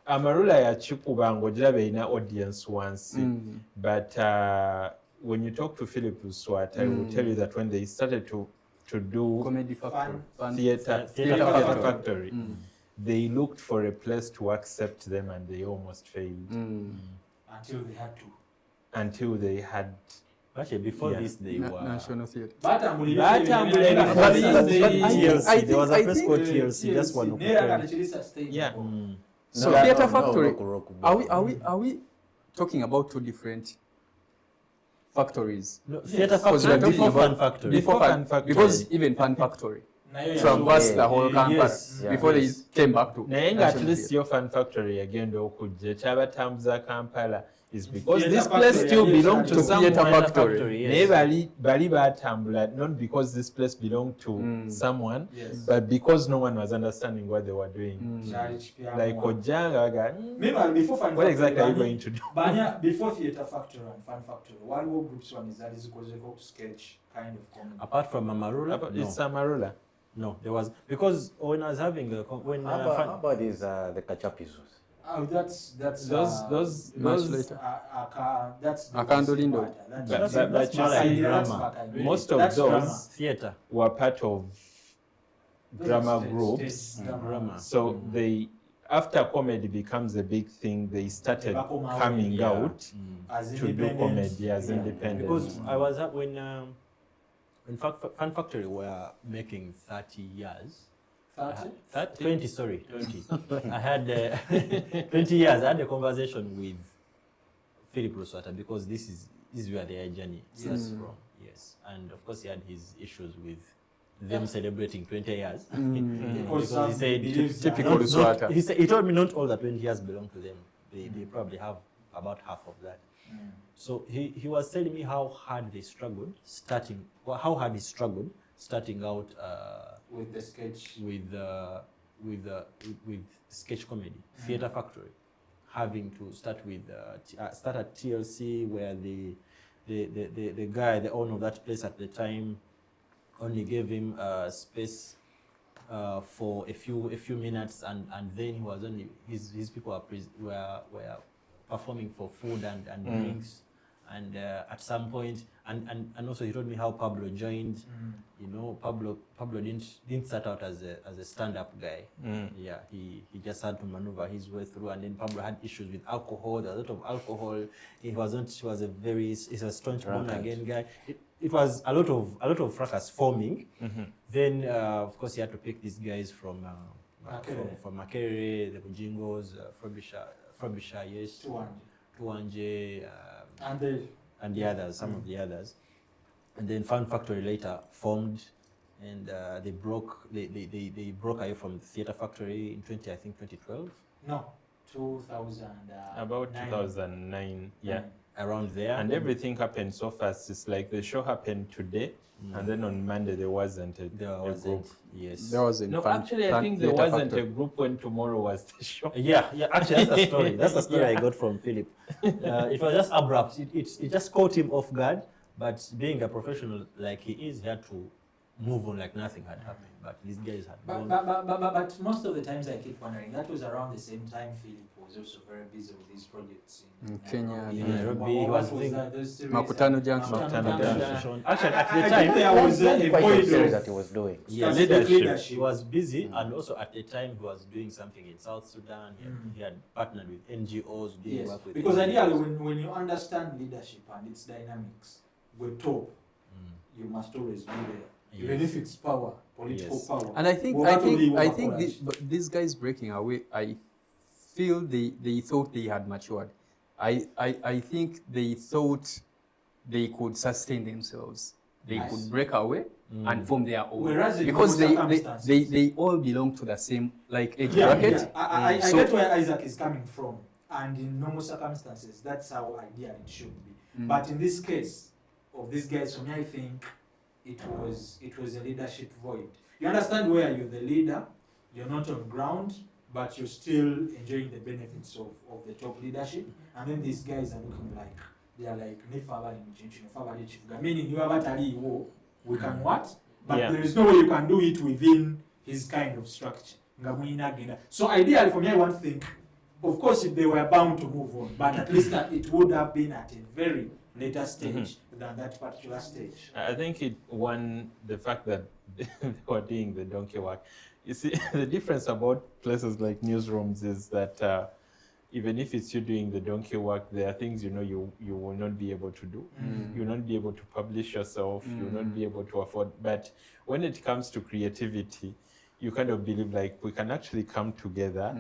Amarula ya chikuba ngojira beina audience once, but when you talk to Philip Uswat, I will tell you that when they started to do Comedy Factory. theater factory, they looked for a place to accept them and they almost failed until they had Actually, before this, they were National Theatre. TLC. There was a place called TLC. Just one. yeah. So Theatre Factory. Are we talking about two different factories? No, Theatre Because we are Factory talking before about Fun Factory. Before Fun Factory. Because even Fun Factory traversed the whole Kampala before they came back to Nayenga at National least Theatre. your Fun Factory again okujja kyabatambuza Kampala is because this place still belonged to Theatre someone. Factory. Naye bali batambula not because this place belonged to someone, but because no one was understanding what they were doing. Like Ojanga, what exactly are you going to do? Before Theatre Factory and Fun Factory, what groups one is that is because sketch kind of comedy. Apart from Amarula, It's Amarula. no, there was because when I was having a How about these the Kachapizos? Oh, that's Those Much later. that's Akandolindo. That's more like drama. Most of those theater. were part of drama groups. Drama. So they, after comedy becomes a big thing, they started coming out to do comedy as independent. Because I was up when Fun Factory were making 30 years. 20, sorry, 20. I had 20 years. I had a conversation with Philip Roswata because this is where their journey starts from. Yes, and of course he had his issues with them celebrating 20 years. Because he said Typical Roswata. He told me not all the 20 years belong to them. They probably have about half of that. So he was telling me how hard they struggled starting out with the sketch with sketch comedy, Theatre Factory, having to start at TLC where the guy, the owner of that place at the time, only gave him space for a few minutes, and then he was only his people were performing for food and drinks. And at some point, and also he told me how Pablo joined. You know, Pablo didn't start out as a stand-up guy. Yeah, he just had to maneuver his way through. And then Pablo had issues with alcohol. There was a lot of alcohol. He was a staunch born again guy. It was a lot of fracas forming. Then of course he had to pick these guys from Makerere, the Bujingos, Frobisher, yes, Tuanje. And the others, some of the others, and then Fun Factory later formed, and they broke away from the Theatre Factory in 2012. No, 2000. About 2009, yeah. around there. And everything happened so fast. It's like the show happened today, and then on Monday there wasn't a group. Yes. There was in No, Fan- actually, I Fan think there Theatre wasn't Factory. a group when tomorrow was the show. Yeah, actually, that's the story. That's the story Yeah. I got from Philip. It was just abrupt. It just caught him off guard, but being a professional like he is, he had to move on like nothing had happened. But these guys had gone. But most of the times I keep wondering, that was around the same time Philip was also very busy with these projects in Kenya, Nairobi. yeah. Nairobi, he was doing those series? Makutano Junction. Makutano Junction. Actually, at the I think time, there was a Quite a void series of that he was doing. yes, Leadership. he was busy, and also at the time he was doing something in South Sudan. He had partnered with NGOs, doing Yes, work with because NGOs. ideally when you understand leadership and its dynamics, we're top, you must always be there. Even if it's power, political Yes. power. And I think but these guys breaking away, I feel they thought they had matured. I think they thought they could sustain themselves. They Nice. could break away and form their own. Whereas in because normal circumstances- they all belong to the same like age Yeah, bracket. yeah. I So- get where Isaac is coming from, and in normal circumstances, that's how ideally it should be. But in this case of these guys, for me, I think it was a leadership void. You understand where you're the leader, you're not on ground, but you're still enjoying the benefits of the top leadership, and then these guys are looking like they are like meaning you have a we can what, but Yeah. there is no way you can do it within his kind of structure. So ideally for me, I want to think, of course, if they were bound to move on, but at least that it would have been at a very later stage than that particular stage. I think the fact that they were doing the donkey work. You see, the difference about places like newsrooms is that even if it's you doing the donkey work, there are things you will not be able to do. You will not be able to publish yourself. You will not be able to afford. But when it comes to creativity, you kind of believe like we can actually come together,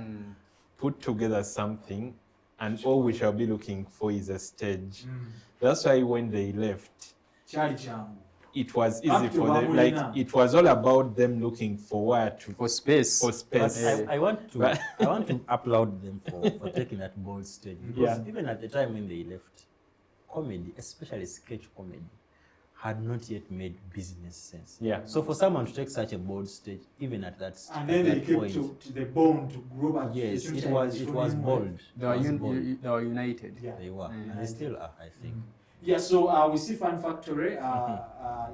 put together something, and all we shall be looking for is a stage. That's why when they left, it was easy for them. Like it was all about them looking forward for space. But I want to applaud them for taking that bold stage, because even at the time when they left, comedy, especially sketch comedy, had not yet made business sense. Yeah. So for someone to take such a bold stage, even at that And then they came point, to the bone to grow back. yes, it was bold. They were united. Yeah. They were, and they still are, I think. Yeah, so we see Fun Factory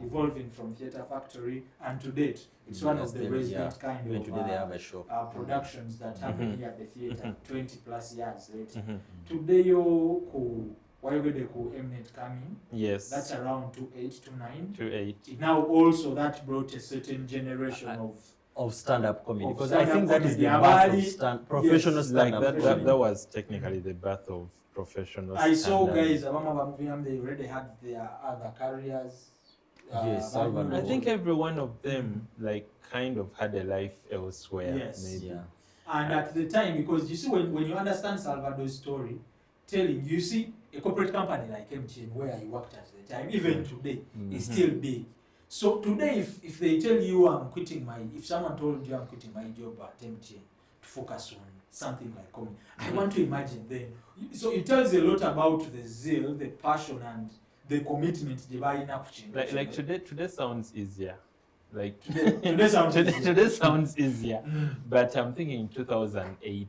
evolving from Theatre Factory, and to date, it's one of the resident kind Even of today they have a show. productions that happen here at the theatre 20 plus years later. Today, you Mnet coming, Yes. that's around 28 to 9. 28. Now also that brought a certain generation Of stand-up comedy, Of because I think stand-up that is the comedy. birth of professional Yes. Like stand-up that was technically the birth of professional I saw stand-up. guys, they already had their other careers. Yes, but Salvador. I think every one of them like kind of had a life elsewhere. Yes. Maybe. Yeah. And at the time, because you see, when you understand Salvador's story, telling you see a corporate company like MTN where he worked at the time, even today, is still big. So today, if they tell you if someone told you I'm quitting my job at MTN to focus on something like comedy, I want to imagine then. So it tells a lot about the zeal, the passion, and the commitment they buy in Like today sounds easier. Like Today sounds easier. today sounds easier. But I'm thinking 2008.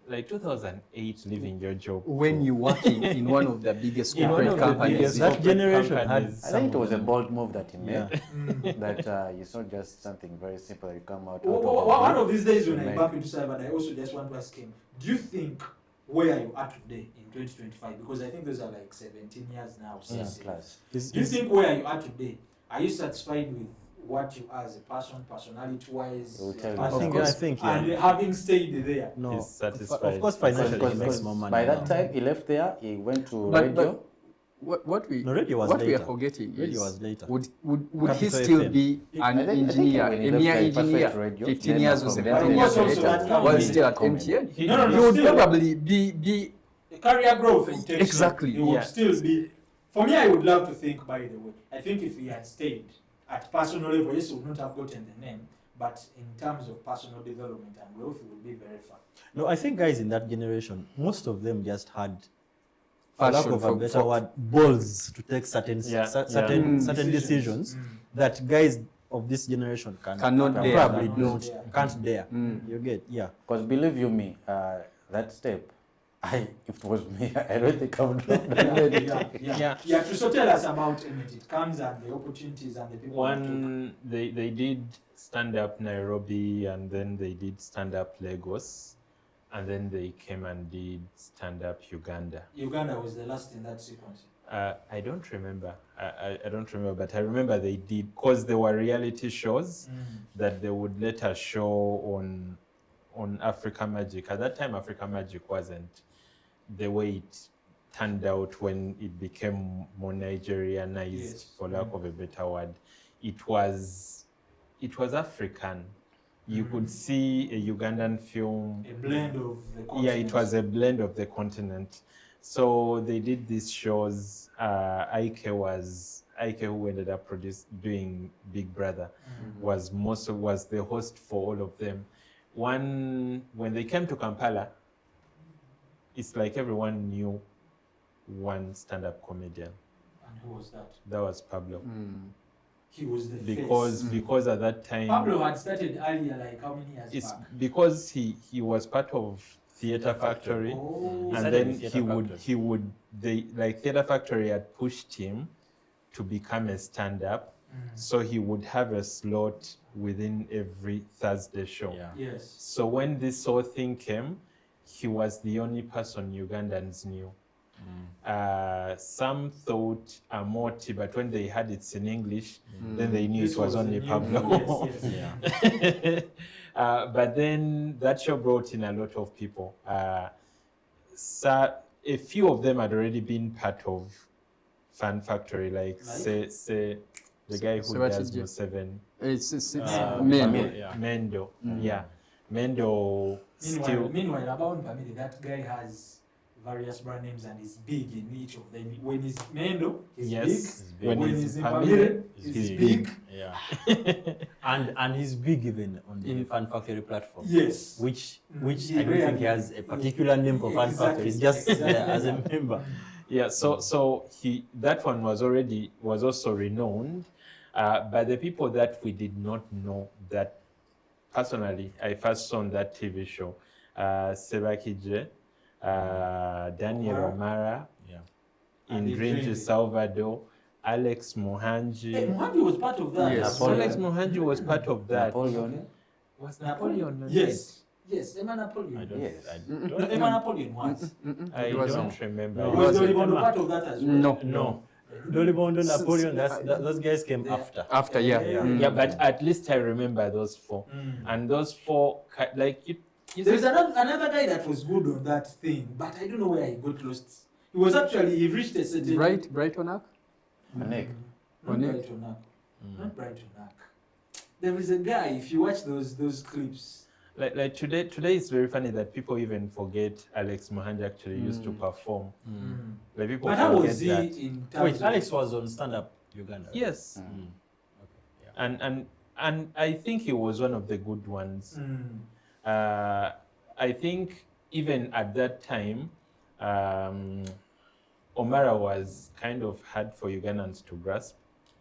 Like 2008, leaving your job. When you're working in one of the biggest In one corporate of the companies. biggest That corporate generation had companies. I think it was a bold move that he made. Yeah. That it's not just something very simple. You come out. One of these days when I Right. bump into Cyber, I also just want to ask him, do you think where you are today in 2025, because I think those are like 17 years now since Class. do you think where you are today, are you satisfied with what you are as a person, personality-wise, He will tell you. I think and having stayed there? no. He's satisfied. Of course, financially Because he makes more money. by now. that time he left there, he went to But radio. what we No, radio was what we later. are forgetting Radio is was later. would he Capital still FM. be an I think engineer, when he a left mere the Perfect engineer, Radio, 15 then years or from 17 there- years Of course, later, also that while comes still at comedy. MTN? He- No, He would still- probably be The career growth intention, Exactly, it would yeah. still be. For me, I would love to think, by the way, I think if he had stayed at personal level, yes, he would not have gotten the name, but in terms of personal development and growth, it would be very far. No, I think guys in that generation, most of them just had for lack Fashion, of a for- better for- word, balls to take certain Yeah, certain yeah. certain decisions that guys of this generation Cannot dare. probably Cannot don't dare. can't dare. You get Because believe you me, that step, if it was me, I don't think I would have done it. Yeah. So tell us about it. It comes and the opportunities and the people. One, they did stand up Nairobi, and then they did stand up Lagos, and then they came and did stand up Uganda. Uganda was the last in that sequence. I don't remember. I don't remember, but I remember they did, because there were reality shows that they would later show on Africa Magic. At that time, Africa Magic wasn't the way it turned out when it became more Nigerianized, Yes. for lack of a better word. It was African. You could see a Ugandan film. A blend of the continents. Yeah, it was a blend of the continent. So they did these shows. Ike, who ended up doing Big Brother, was the host for all of them. When they came to Kampala, it's like everyone knew one stand-up comedian. And who was that? That was Pablo. He was the Because at that time, Pablo had started earlier, like how many years it's back? because he was part of Theatre Factory. Oh. And started then with Theatre Theatre Factory had pushed him to become a stand-up, so he would have a slot within every Thursday show. Yeah. Yes. So when this whole thing came, he was the only person Ugandans knew. Some thought Amoti, but when they heard it's in English, then they knew This it was a only new- Pablo. Yes. But then that show brought in a lot of people. So a few of them had already been part of Fan Factory, like say the guy who does Sebachije. Museveni. It's Family. Yeah. Mendo. Yeah. Mendo still. Meanwhile, about Pamela, that guy has various brand names and is big in each of them. When he's Mendo, he's Yes. big. When When he's he's in Pamela, Pamela, he's he's big. big. Yeah. and he's big even on the Fan Factory platform. Yes. Which He I don't think he really- has a particular name for Fan Exactly. Factory. It's just Exactly. there as a member. Yeah, so that one was also renowned, but the people that we did not know, that personally I first saw on that TV show, Sebakije, Daniel O'Mara, Yeah. Indrinji Salvador, Alex Mohanji. Hey, Mohanji was part of that. Yes. Napoleon. Alex Mohanji was part of that. Napoleon. Was Napoleon on Yes. Yes, Emma Napoleon. I don't. Yes. I No, don't. Emma Napoleon was. it? I It wasn't. don't remember. No. Was wasn't. Dolibondo part of that as well? No. No. Dolibondo, Napoleon, those guys came after. After, yeah. Yeah. Yeah, but at least I remember those four. And those four, like you There's said, another guy that was good on that thing, but I don't know where he got lost. He reached a certain... Brighton Arc? Anek. Not Onek. Brighton Arc. Not Brighton Arc. There is a guy, if you watch those clips... like today it's very funny that people even forget Alex Mohanji actually used to perform. Like people But how forget was he that. in terms Wait, of... Alex was on Stand Up Uganda. Yes. Okay. Yeah. And I think he was one of the good ones. I think even at that time, Omara was kind of hard for Ugandans to grasp.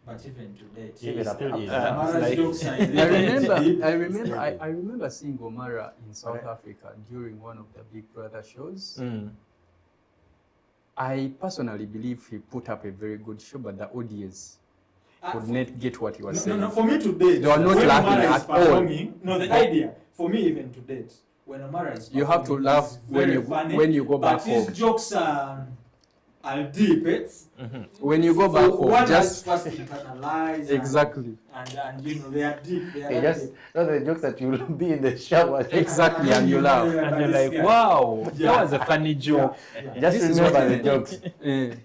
But even today... He still is. Amara's like- jokes are in the- I remember seeing Omara in South Africa during one of the Big Brother shows. I personally believe he put up a very good show, but the audience could not get what he was saying. No, for me to date, They are not when laughing Omara is at all. performing, no, the idea, for me even to date, when Omara is You have to performing, laugh it's when very you funny, when you go back but his home. jokes are deep. When you go back home, one just has first internalize exactly, and you know they are deep. They are Hey, that just deep. not the jokes that you will be in the shower. exactly, and you laugh. And you're like, wow, that was a funny joke. Just This is what remember I the mean. jokes.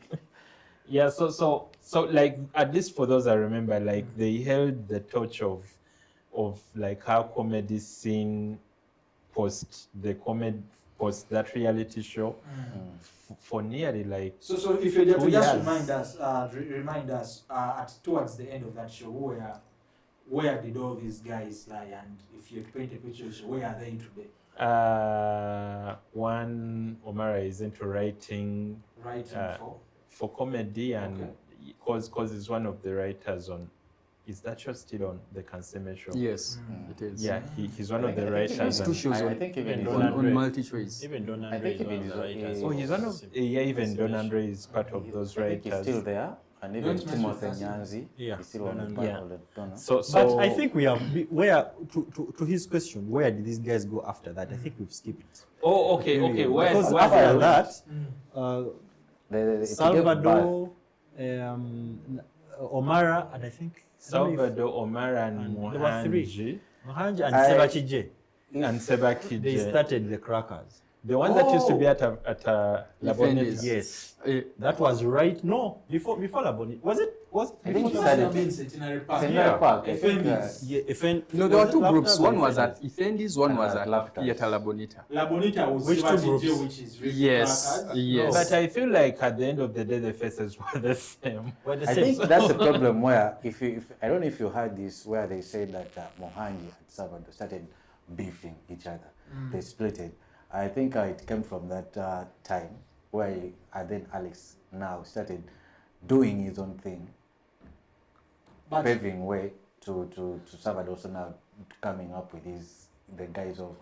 Yeah, so like at least for those I remember, like they held the torch of like how comedy scene post that reality show for nearly like So if you Oh, just yes. remind us at towards the end of that show, where did all these guys lie, and if you paint a picture, so where are they today? one Omara is into writing Writing for comedy, and Okay. because he's one of the writers on. Is that show still on the Kanseme show? Yes, it is. Yeah, he's one I of the think- I think writers. It's two and- shows I on, think even Even his on, own- on multi-choice. Even Don I Andre think is one even of the his- writers. Oh, he's one of even Don Andre is part of those I think he's writers. still there, and even Don't mess Timothy with us. Nyanzi Yeah, is still on the Don part Yeah. of the donor. So But I think we have where to his question, where did these guys go after that? I think we've skipped. Oh, okay. Because where after we- that, It gave Salvador, Omara, and I think Salvador, Omar, and And there were three. Mohanji Mohanja and I- Sebachije. and Sebakije. They started the crackers. The one that used to be at a Laboneta. Defenders. Yes, Eh, that was right. No, before Laboni. Was it? I think before he started- That means Centenary Park. Centenary Yeah. Park, I think, Effendis. Yeah, FN, no, there were was two it groups. Lafters or One was at Effendis? Effendis, one And was at at Lafters. Theatre Labonita. Labonita was Which two Sebachije, groups? which is really Yes, crackers. yes. But I feel like at the end of the day, the faces were the same. Were the I same. think that's the problem where if I don't know if you heard this where they said that Mohanji and Salvador started beefing each other. They split it. I think it came from that time where then Alex now started doing his own thing, But paving way to Salvador also now coming up with the guys of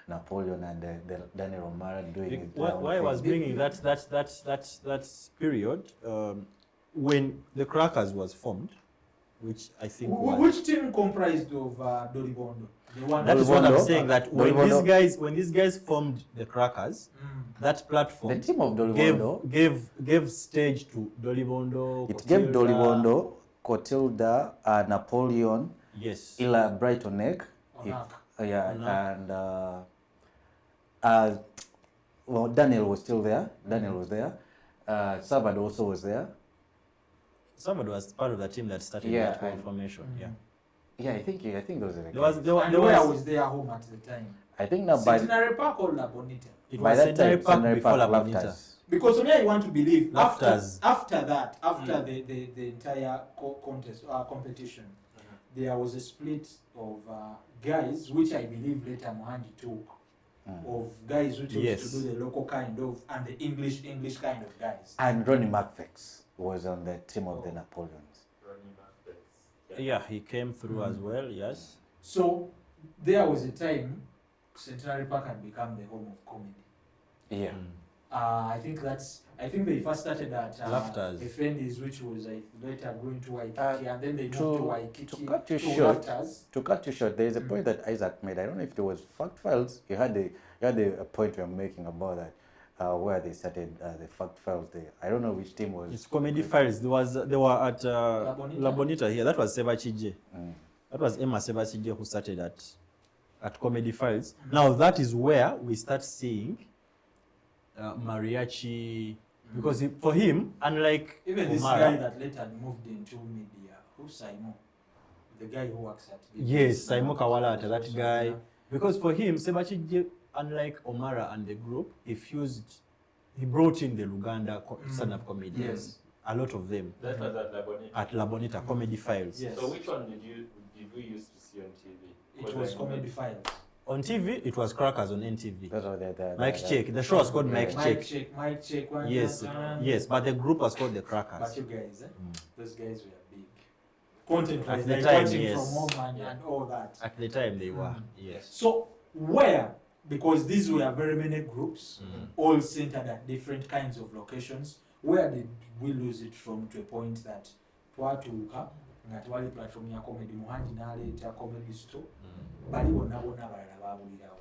Napoleon and the Daniel O'Mara doing it. Why I was bringing that period when the crackers was formed, which I think was, which team comprised of Dolibondo? The one that is what I'm Dolibondo? saying, that when these guys formed the crackers, that the platform team of Dolibondo. gave stage to Dolibondo. It gave Cotilda. Dolibondo, Cotilda, Napoleon, Yes. Ila Brighton Neck, Onak. yeah, and well, Daniel was still there. Daniel was there. Salvador also was there. Somebody was part of the team that started Yeah, that whole and- formation. Yeah. Yeah, I think those are the There was guys. And where was their home at the time? I think now by Centenary Park or Labonita? it by was that Centenary time Park Centenary before Park La Bonita. Lafters. Because only I want to believe Lafters. after the entire contest competition, there was a split of guys, which I believe later Mohanji took, of guys which Yes. used to do the local kind of and the English kind of guys. And Ronnie McFex was on the team of the Napoleons. Yeah, he came through as well. Yes. So there was a time Centenary Park had become the home of comedy. Yeah. I think they first started at Lafters. Effendis, which was later going to Waikiki, and then they moved to Waikiki to cut you to short, Lafters. To cut you short, there is a point that Isaac made. I don't know if it was fact files. You had a point you're making about that, where they started the fact files. I don't know which team was. It's comedy files. They were at Bonita. La Bonita here. That was Sebachije. That was Emma Sebachije who started at comedy files. Now that is where we start seeing mariachi, because for him, unlike Even this Omara, guy that later moved into media, who's Simon? The guy who works at BBC. yes, Simon Kawalata, that guy, because for him, Sebachije, unlike Omara and the group, he brought in the Luganda stand-up comedians. Yes. A lot of them That was at Laboneta. at La Bonita Comedy Files. Yes. So which one did we used to see on TV? It was Comedy Files. On TV, it was Crackers on NTV. Those are the Mike Check. The show was called Mike Mike Check. check. One, Yes, yes, but the group was called the But Crackers. you guys, those guys were big. Content At was the like time, watching yes. from home and all that. At the time, they were, yes. So where, because these were very many groups, all centered at different kinds of locations, where did we lose it from to a point that twatuuka nga tewali platform ya comedy Muhanji n'aleeta comedy store bali bonna abalala baabulirawo?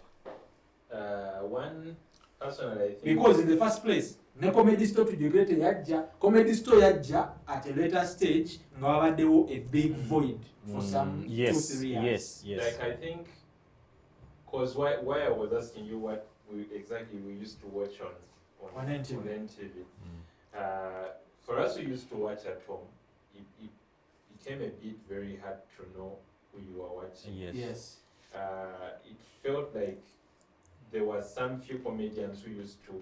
One personally, I think. Because in the first place ne comedy store tujegete yajja, comedy store yajja at a later stage nga wabaddewo a big void for some Yes, 2-3 years. yes. Like I think, cause why I was asking you what exactly we used to watch on NTV. NTV. For us who used to watch at home, it became a bit very hard to know who you were watching. Yes. It felt like there were some few comedians who used to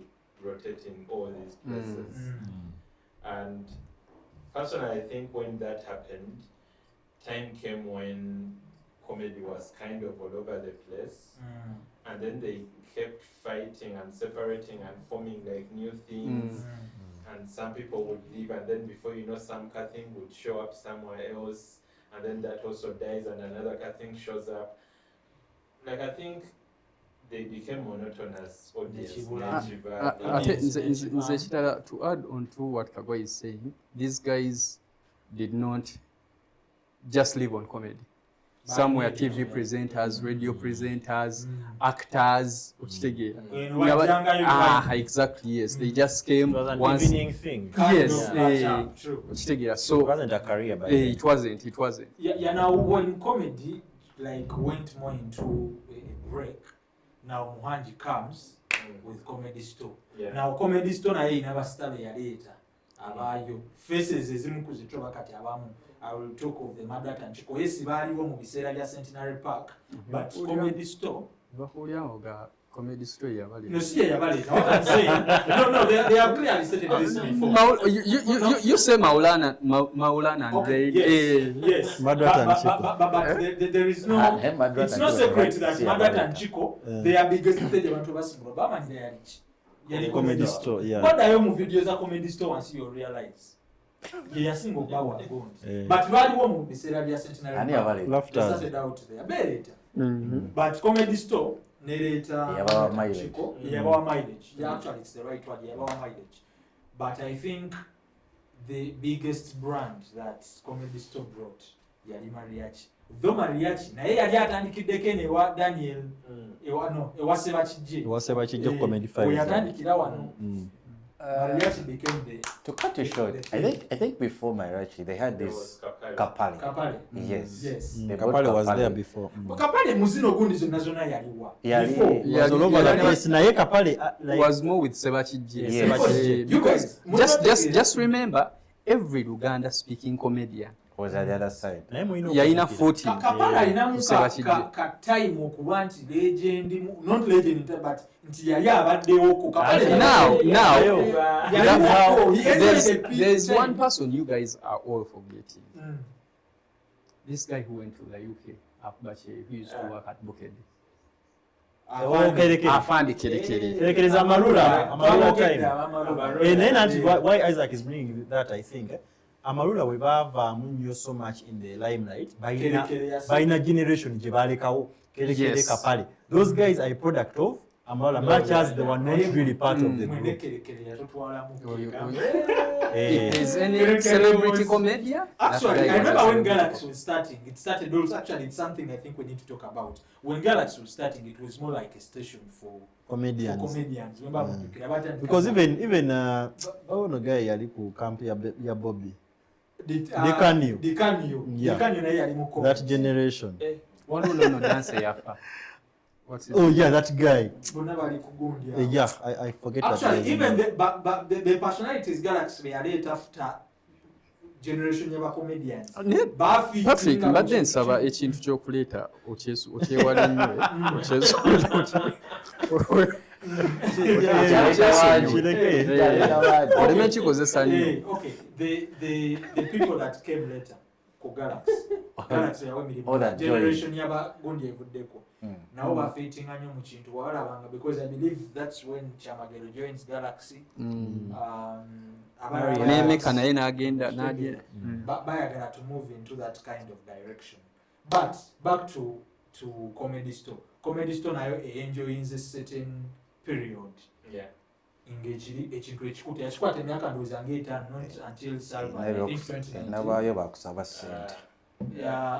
rotate in all these places. And personally, I think when that happened, time came when comedy was kind of all over the place. And then they kept fighting and separating and forming like new things. and some people would leave, and then before you know, some thing would show up somewhere else, and then that also dies, and another thing shows up. Like, I think they became monotonous audience. To add on to what Kagwa is saying, these guys did not just live on comedy. Some were TV presenters, radio presenters, actors. Exactly, yes. They just came once. Evening thing. Yes, so it wasn't a career, but it wasn't. Yeah, now when comedy went more into a break, now Muhanji comes with Comedy Store. Yeah. Now Comedy Store na never started later. Abayo faces ezimu kuzitoba kati abamu. I will talk of the Margaret and Chico. Yes, baliwo mu biseera bya Centenary Park, but Comedy Store. Comedy Store yabali. No, see yabali. What I'm saying, no, they have clearly stated this before. You say Maulana and Ray. Yes. Margaret and Chico. But there is no. It's no secret that Margaret and Chico, they are biggest stage abantu basimba Obama and they are rich. Comedy Store, yeah. What are your videos of Comedy Store once you realize? Single power but waliwo mu biseera bya Centenary Park started out there better but Comedy Store nereta mileage. Mileage. Yeah, actually it's the right word, mileage. But I think the biggest brand that Comedy Store brought yali Mariachi. Though Mariachi naye yali atandikiddeko ne wa Daniel ewa Sebakijje Comedy 5 yatandikira wano. Mariachi became to cut you short, I think before Mariachi they had this Kapali. Yes. Kapali was there before. Kapali muzino gundi zonna yaliwa. Was all over the place. Naye Kapali was more with Sebakijje. Yes. You guys just remember, every Uganda speaking comedian was at the other side. Yalina 40. Kapali alinamu ka time okuba nti legend, not legend but nti yali abaddewo ku Kapali. Now, there's one person you guys are all forgetting. This guy who went to the UK, Akbache, who used to work at Bukede. Afandi Kerekere. Amarula time. And then why Isaac is bringing that, I think. Amarula we have so much in the limelight by a generation jebalekawo Kerekere Kapali. Those guys are a product of Amarula, much as they were not really part of the group. If there's any celebrity comedian, actually, I remember when Galaxy was starting, it started also, actually it's something I think we need to talk about. When Galaxy was starting, it was more like a station for comedians. Remember, because even no guy yaliku camp ya Bobby. They can you that generation. One no dance yafa. Oh yeah, that guy. Yeah, I forget actually, that. Even the personalities Galaxy are late after generation of comedians. Patrick, but then saba ekintu kyokuleeta okyewala nnyo oleme kikozesa nnyo. Okay, the people that came later ku Galaxy yawe generation y'abagundi evuddeko nabo bafeetinga nnyo mu kintu wabalabanga, because I believe that's when Chamagero joins Galaxy. Nemeka naye n'agenda bayagala to move into that kind of direction. But back to Comedy Store. Comedy Store nayo enjoying a certain period. Yeah. Ekintu ekikuta yakikwata emyaka ndowooza ng'etaano, not until Salvador, I think 2019. Nabayo bakusaba ssente.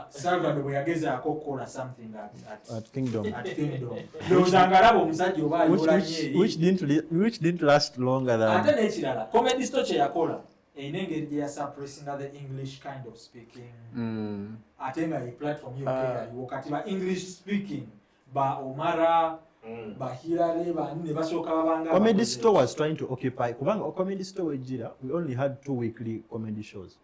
Salvador bwe yagezaako okukola something at Kingdom. Ndowooza ngalaba omusajja oba ayola nnyo which didn't last longer than. Ate n'ekirala Comedy Store kye yakola erina engeri gye yasuppressinga the English kind of speaking. Ate nga ye platform yo yaliwo kati ba English speaking ba Omara Bahirale ne basooka babanga. Comedy Store was trying to occupy kubanga Comedy Store ejira, we only had 2 weekly comedy shows.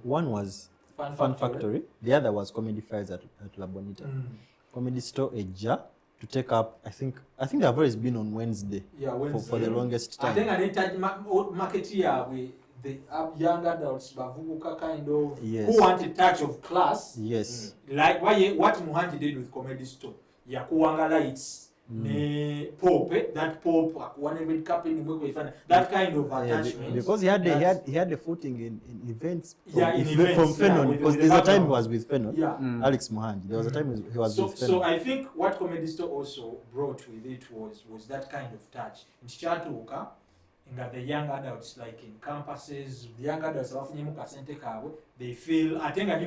One was Fun Factory. The other was Comedy Fires at La Bonita. Comedy Store ejja to take up, I think they have always been on Wednesday. Yeah, Wednesday. For the longest time. I think market here the young adults bavubuka kind of who want a touch of class. Yes. Like what Muhanji did with Comedy Store. Yakuwanga lights ne Pope, that Pope one red cup in that kind of attachment. Because he had a footing in events. In events, from Fenon, with because the there's a time background. he was with Fenon. Yeah. Alex Muhangi. There was a time he was with Fenon. So I think what Comedy Store also brought with it was that kind of touch. In Chatuka, the young adults, like in campuses, the young adults they feel I think I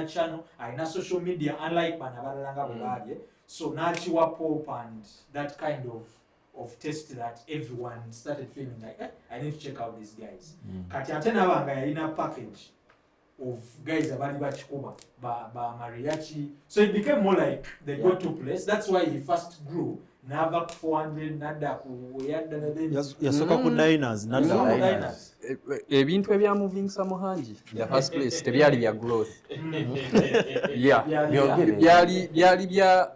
channel, I social media, unlike Banabalanga. So Nachiwa Pop and that kind of taste that everyone started feeling like, I need to check out these guys. Kati atena banga in a package of guys abali bachikuba ba mariachi. So it became more like the go-to place. That's why he first grew. Nava 400 nada ku yasoka ku diners diners. Ebintu ebya moving Muhangi the first place tebyali bya growth. byali bya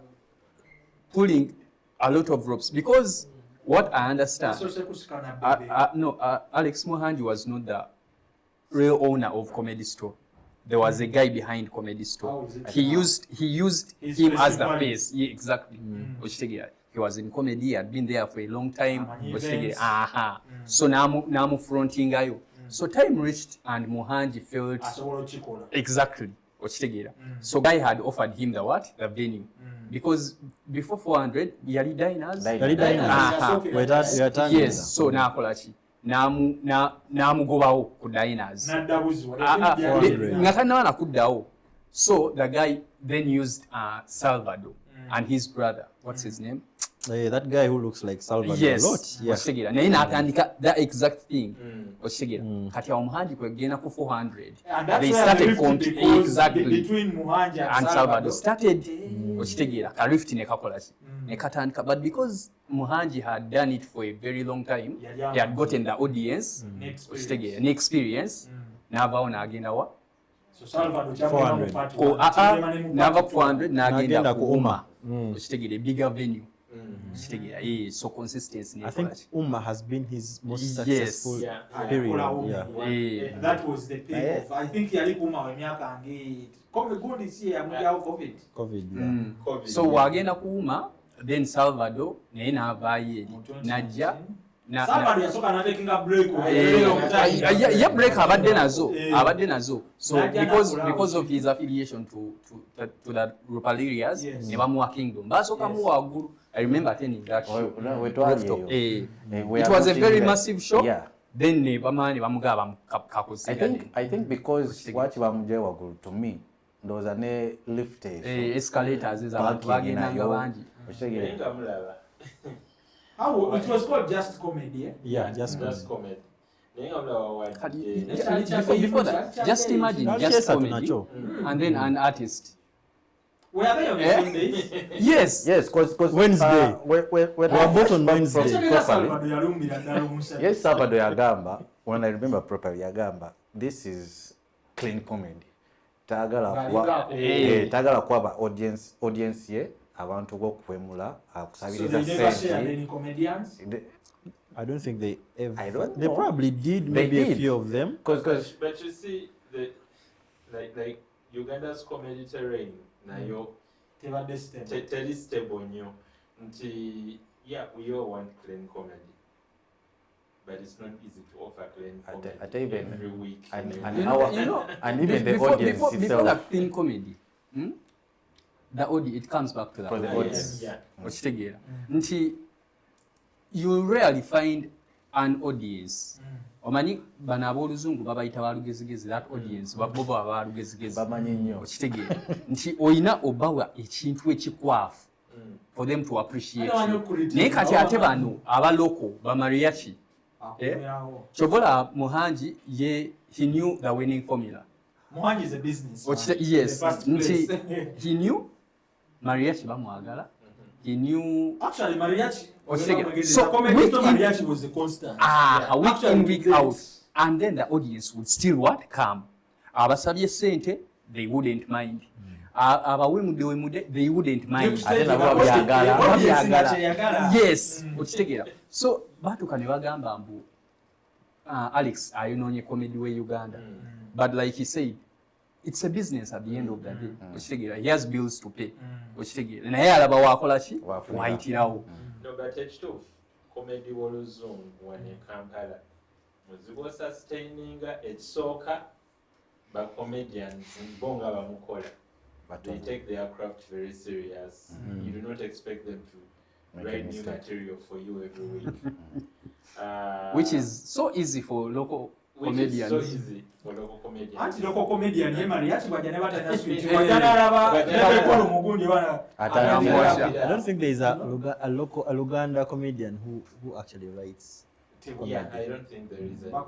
pulling a lot of ropes, because what I understand, Alex Muhangi was not the real owner of Comedy Store. There was a guy behind Comedy Store. He used him as the face. Yeah, exactly. He was in comedy. He had been there for a long time. So now fronting ayo. So time reached and Muhangi felt exactly. So guy had offered him the what? The venue. Because before 400, yali diners. Yes. So nakolachi. Namugobawo ku diners. Ngatanna kuddawo. So the guy then used Salvador and his brother. What's his name? That guy who looks like Salvador yes. a lot. Yes. Naye n'atandika that exact thing. Kati Muhangi kwegenda ku 400. They started competing exactly between Muhangi and Salvador. Started a rift ne kakola ne katandika, but because Muhangi had done it for a very long time, he had gotten the audience, an experience. N'avaawo n'agenda wa? So Salvador 400. N'ava 400 n'agenda ku Uma. A bigger venue. So consistency. I think Uma has been his most successful period. That was the peak of, I think yali Uma wemiaka ange COVID COVID. So wagenda ku Uma, then Salvador naye n'avaayo najja Salvador yasoka n'atekinga break yeah, break abadde nazo. So because of his affiliation to the rural areas, ne bamuwa Kingdom. Basooka mu waggulu. I remember attending that show. It was a very massive show. Yeah. Then bamani bamugaba kakosi. I think because what bamuje wagulu to me those are ne lifters. Escalators is abantu bagenda bangi. How it was called Just Comedy. Yeah, just comedy. Before that, just imagine just comedy and then an artist. Were they on the same days? Yes. Yes, because Wednesday. We're both on Wednesday. Yes, Salvador Yagamba, when I remember properly, Yagamba, this is clean comedy. Tagala kwaba audience ye abantu gokwemula akusabiriza sente. Comedians? I don't think they ever. I don't they know. Probably did. They Maybe did. a few of them. But you see, like Uganda's comedy terrain, now you're tell stable new. Yeah, we all want clean comedy. But it's not easy to offer clean comedy every week. And even the audience before itself. that clean comedy, the audience, it comes back to For the audience. Yeah. You rarely find an audience. Omanyi bana aboluzungu babayita balugezigezi, that audience babo balugezigezi Bamanyi nnyo. Okitegeera nti oyina obawa ekintu ekikwafu for them to appreciate you. Naye kati ate bano abaloko bamariachi Chobola Muhangi he knew the winning formula. Muhangi is a business. Yes, he knew mariachi bamwagala. He knew actually mariachi. So mariachi was a constant. Week in, week out, and then the audience would still what come. Abasabye sente, they wouldn't mind. Abawemude, they wouldn't mind. Yes, okitegeera. So batuka ne bagamba mbu Alex ayinonye comedy we Uganda. But like he said, it's a business at the end of the day. Okitegeera, he has bills to pay. Okitegeera, naye alaba waakola ki? Waayitirawo. No, but ekituufu comedy w'oluzungu wano e Kampala muzibu sustaininga ekisooka ba comedians bo nga bamukola. They take their craft very serious. You do not expect them to write new material for you every week. Which is so easy for local comedians. So easy for local comedians. Anti local comedian ye mali yati bajja ne batanya switch. Bajja nalaba nebekolo mugundi wana. I don't think there is a Uganda comedian who actually writes. Yeah, I don't think there is a.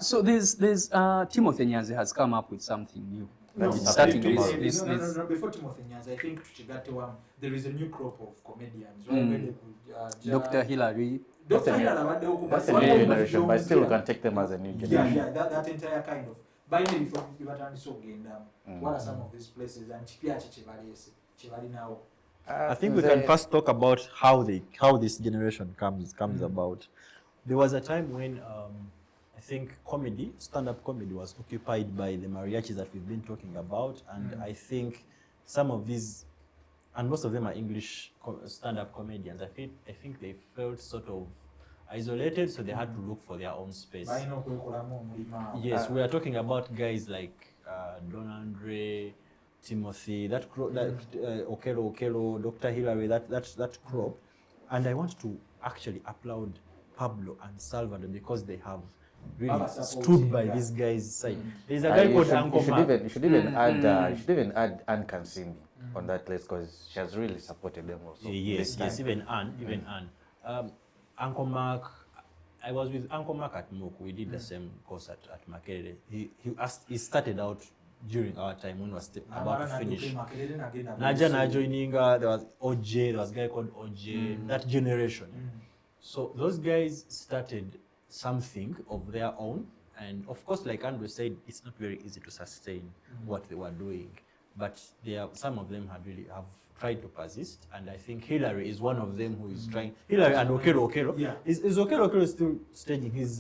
So there's Timothy Nyanzi has come up with something new. No, starting this. No. Before Timothy Nyanzi, I think there is a new crop of comedians. Dr. Hillary. That's a new generation, but still we can take them as a new generation. Yeah, that entire kind of. By the way, what are some of these places and Chibali now? I think we can first talk about how this generation comes about. There was a time when I think stand-up comedy was occupied by the mariachis that we've been talking about, and I think some of these, and most of them are English stand-up comedians. I think they felt sort of isolated, so they had to look for their own space. Yes, we are talking about guys like Don Andre, Timothy, Okelo, Dr. Hillary, that crop, and I want to actually applaud Pablo and Salvador because they have really stood by these guys' side. There's a guy called Uncle Mark. You should even add Anne Kansini on that list because she has really supported them also. Yes, even Anne. Uncle Mark, I was with Uncle Mark at MOOC. We did the same course at Makerere. He started out during our time when we was about to finish. Naja joining, there was OJ, there was a guy called OJ, that generation. So those guys started something of their own, and of course, like Andrew said, it's not very easy to sustain what they were doing, but some of them have tried to persist, and I think Hillary is one of them who is trying. Hillary and Okelo. Yeah. Is Okelo still staging his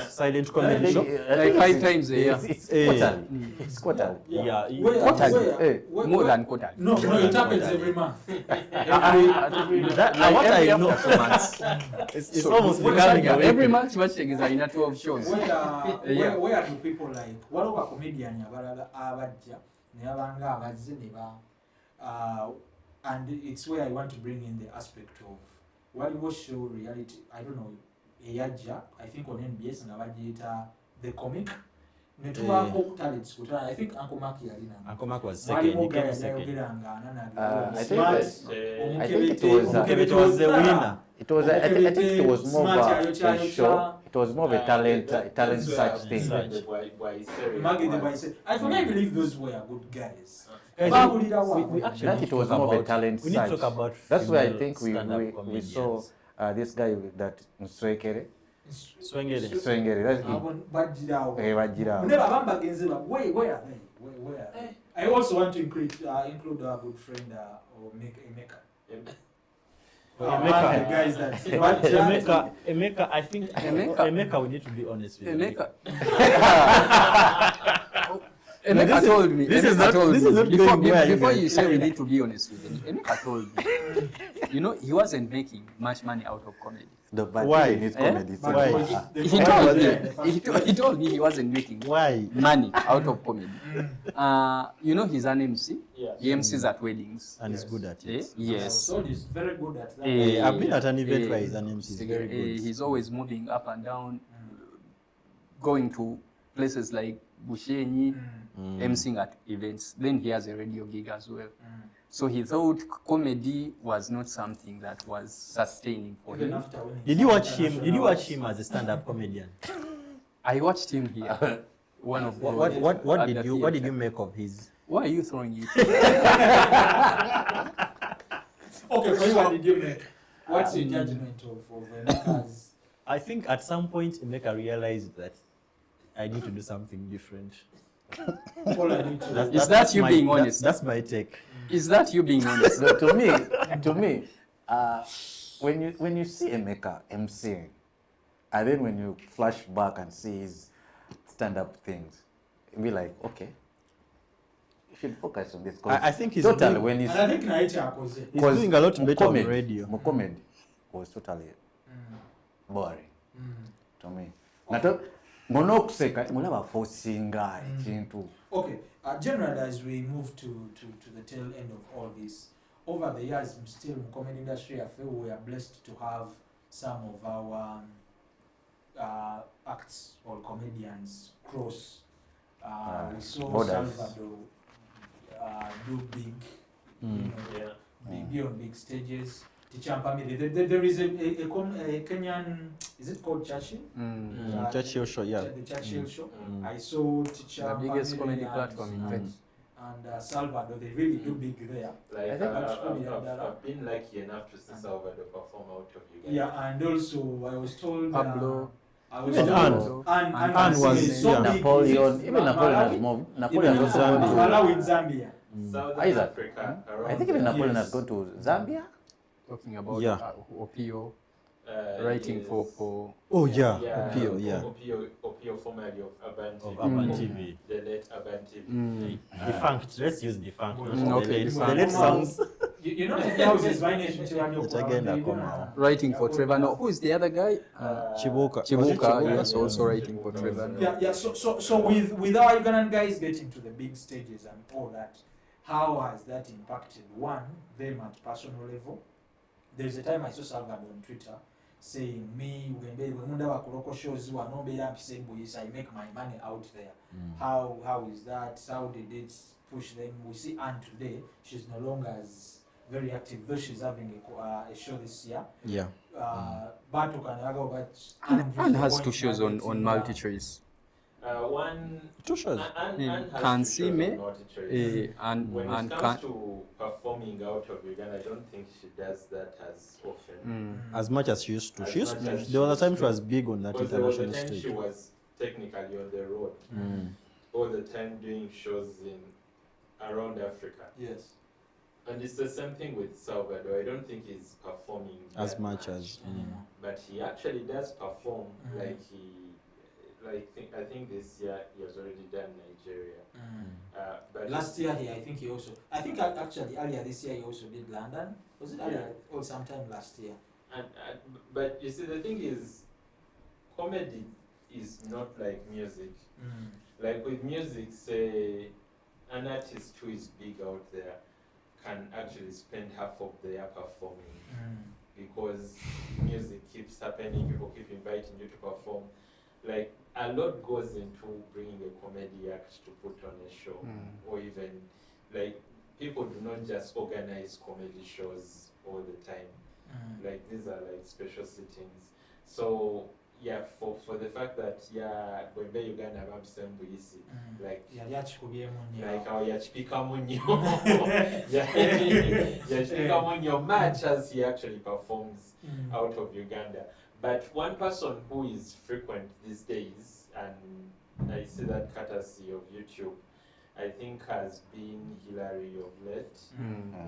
silent comedy show? Like 5 times a year. It's quarterly. Yeah. Quarterly. More than quarterly. No, it happens every month. What I know. It's almost becoming every month watching is in 12 shows. Where do people like what about comedian abajja ne abanga abazze ne ba and it's where I want to bring in the aspect of what was show reality. I don't know, Eyaja, I think on NBS and Avajita, the comic. Talents, I think Uncle Mark Uncle Mark was second. He came second. I think it was the winner. I think it was more of a show. It was more of a talent such thing. I believe those were good guys. We actually it was more of a talent. We need to talk about. That's why I think we saw this guy with that Swengere. Swengere. That's where are they? I also want to include our good friend Emeka. Emeka, I think Emeka, we need to be honest with Emeka. Emeka told me. This is not before you say we need to be honest with him. Emeka told me. He wasn't making much money out of comedy. Why? He told me he wasn't making money out of comedy. He's an MC. He MCs at weddings. And he's good at it. Yes. So he's very good at that. I've been at an event where he's an MC. He's very good. He's always moving up and down, going to places like Bushenyi, MCing at events. Then he has a radio gig as well. So he thought comedy was not something that was sustaining for him. Did you watch him? Did you watch him as a stand-up comedian? I watched him here. One of what did you make of his? Why are you throwing it? Okay, for you, what did you make? What's your judgment of Emeka's? I think at some point Emeka realized that I need to do something different. Is that you being honest? That's my take. Is that you being honest? No, to me, when you see Emeka MCing, and then when you flash back and see his stand-up things, be like, okay, you should focus on this. I think he's totally doing- when And I think Naichi Akoze. He's doing a lot better on Mukomed- radio. Mukomed was totally boring to me. Nato ngona okuseka mulaba forcinga ekintu. Okay, generally as we move to the tail end of all this, over the years, still in the comedy industry, I feel we are blessed to have some of our acts or comedians cross. We saw borders. Salvador do big, you know, be on big stages. Tichampami, there is a Kenyan, is it called Churchill? Churchill show, yeah. The Churchill show. I saw Teacher The biggest Pamela comedy and, platform in fact. and Salvador, they really do big there. Like I think I've been lucky enough to see Salvador perform out of Uganda. Yeah, and also I was told Pablo. I was Even told Anne was- is so yeah. big. Napoleon, Is it even Napoleon has Malawi? moved. Napoleon Even has also gone to. Malawi in Zambia. Southern Isaac. Africa, around I think even there. Napoleon Yes. has gone to Zambia. Talking about Yeah. Opio Writing writing for Oh yeah, yeah, Opio, yeah. Opio formerly of Urban Of TV. Urban TV. The late Urban TV. Defunct. Let's use defunct. okay, The defunct. late sounds. You know the houses my name Itagenda koma. writing for Trevor. No, who is the other guy? Chibuka. Was it Chibuka, Chibuka? yes, also writing for Trevor. Yeah. So with our Ugandan guys getting to the big stages and all that, how has that impacted them at personal level? There's a time I saw Salvador on Twitter saying, me, when local shows I make my money out there. How is that? How did it push them? We see Anne today, she's no longer as very active, though she's having a show this year. Yeah. But Anne has 2 shows on MultiChoice. One. 2 shows. Anne has Can 2 see shows me, on Multichoice. and When it and comes can. to performing out of Uganda, I don't think she does that as often. As much as she used to. As She used much to. as There was she a time used she was big on that Because there was a international time stage. she was technically on the road all the time doing shows around Africa. Yes. And it's the same thing with Salvador. I don't think he's performing As that much as. but he actually does perform. Mm. I think this year he has already done Nigeria. But Last year, I think actually earlier this year he also did London. Was it earlier or sometime last year? but you see, the thing is, comedy is not like music. Like with music, say an artist who is big out there can actually spend half of the year performing because music keeps happening, people keep inviting you to perform. Like a lot goes into bringing a comedy act to put on a show, or even like people do not just organize comedy shows all the time. Like these are like special sittings. So yeah, for the fact that Gwembe Uganda bamsembuisi like how yachipika munyo yachipika munyo much as he actually performs out of Uganda. But one person who is frequent these days, and I see that courtesy of YouTube, I think has been Hillary of late.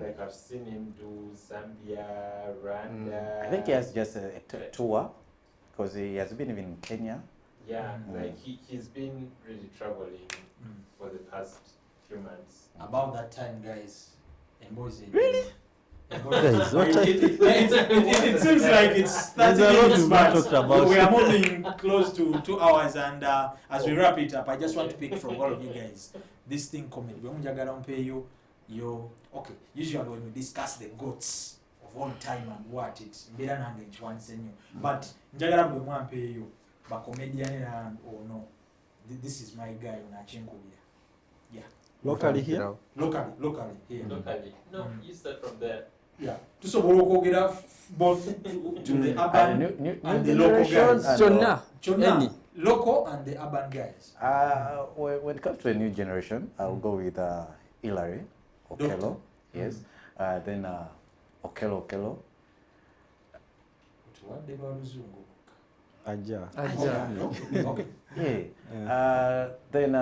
Like I've seen him do Zambia, Rwanda. I think he has just a tour because he has been even in Kenya. Yeah, like he's been really traveling for the past few months. About that time, guys. Really? Guys, what it seems like it's 30 There's a lot minutes we've back. not talked about. We are moving close to 2 hours, and as we wrap it up, I just want to pick from all of you guys this thing comedy. Okay, usually when we discuss the goats of all time and what it's but njagala bwe mwampeeyo ba comedian and no, this is my guy on Achinkubira. Yeah. Locally here? Locally here. Locally. No, you start from there. Yeah. Tusobola okwogera both to the urban new and the local generation guys. and, Chonna, Any. local and the urban guys. when it comes to a new generation, I'll go with Hillary Okello. Doctor. Yes. Then Okello. Tuwadde baluzungu. Aja. Okay. Yeah. Then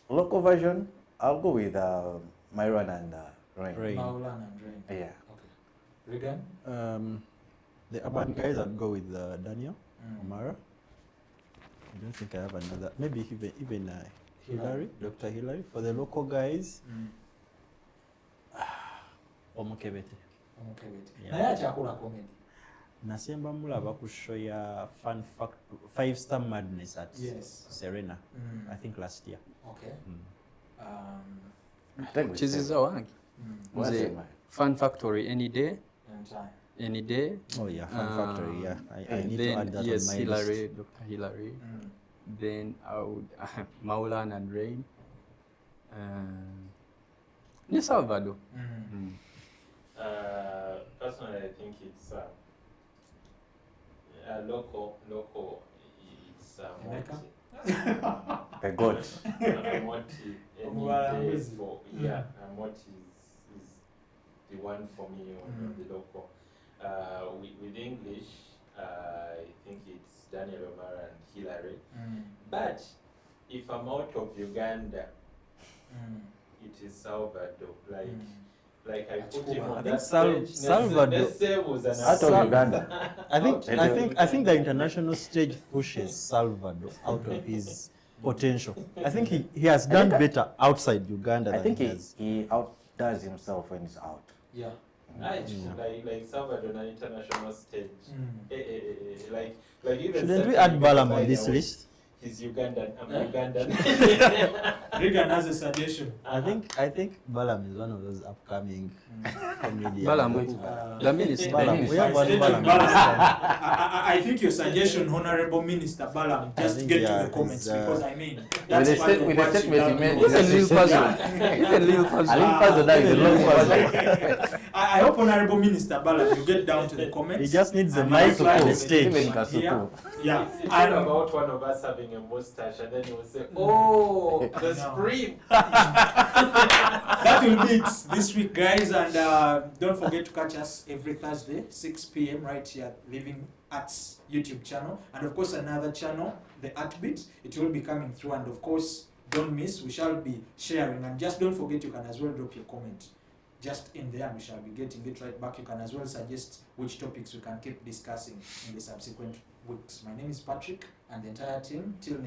local version, I'll go with Myron and Rain. Rain. Maulan and Rain. Yeah. Okay. Regan? The urban guys, I'd go with Daniel Omara. I don't think I have another. Maybe even Hillary, Dr. Hillary. For the local guys, Omukebete. Yeah. Naye akyakula comedy. Nasemba mulaba ku show ya Fun Fact 5-Star Madness at Serena, I think last year. Okay. Chiziza wange. Nze Fun Factory any day. Any day. Oh yeah, Fun Factory, yeah. I need to then add that yes, on my Hillary, list. Dr. Hillary. Then I would Maulan and Rain. Ni Salvador. Personally, I think it's local. It's America? The goat. Moti any day for Moti is the one for me on the local. With English, I think it's Daniel Omar and Hillary. But if I'm out of Uganda, it is Salvador. Like I put him on that stage. Salvador. Out of Uganda. I think the international stage pushes Salvador out of his potential. I think he has done better outside Uganda I than think he has. he outdoes himself when he's out. Yeah. Like Salvador on an international stage. Like even Shouldn't we add Balam on this list? He's Ugandan. I'm Ugandan. Regan has a suggestion. I think Balam is one of those upcoming comedians. Balam, the minister. Balam. We have one Balam. Balam. I think your suggestion, Honorable Minister Balam, just think, get yeah, to the comments it's, because I mean With that's the part of with the what you statement he love made, most. Even little puzzle. Even little I puzzle. think puzzle that is a long puzzle. I hope Honorable Minister Balam, you get down to the comments. He just needs a and mic you slide on the stage. Even Yeah, Kasuku. yeah. It's And about one of us having a mustache, and then he will say, "Oh, the No. spring." that will be it this week, guys. And don't forget to catch us every Thursday, 6 p.m. right here at Living Arts YouTube channel. And of course, another channel, the ARTBEAT. It will be coming through. And of course, don't miss, we shall be sharing. And just don't forget, you can as well drop your comment just in there, and we shall be getting it right back. You can as well suggest which topics we can keep discussing in the subsequent weeks. My name is Patrick, and the entire team. Till next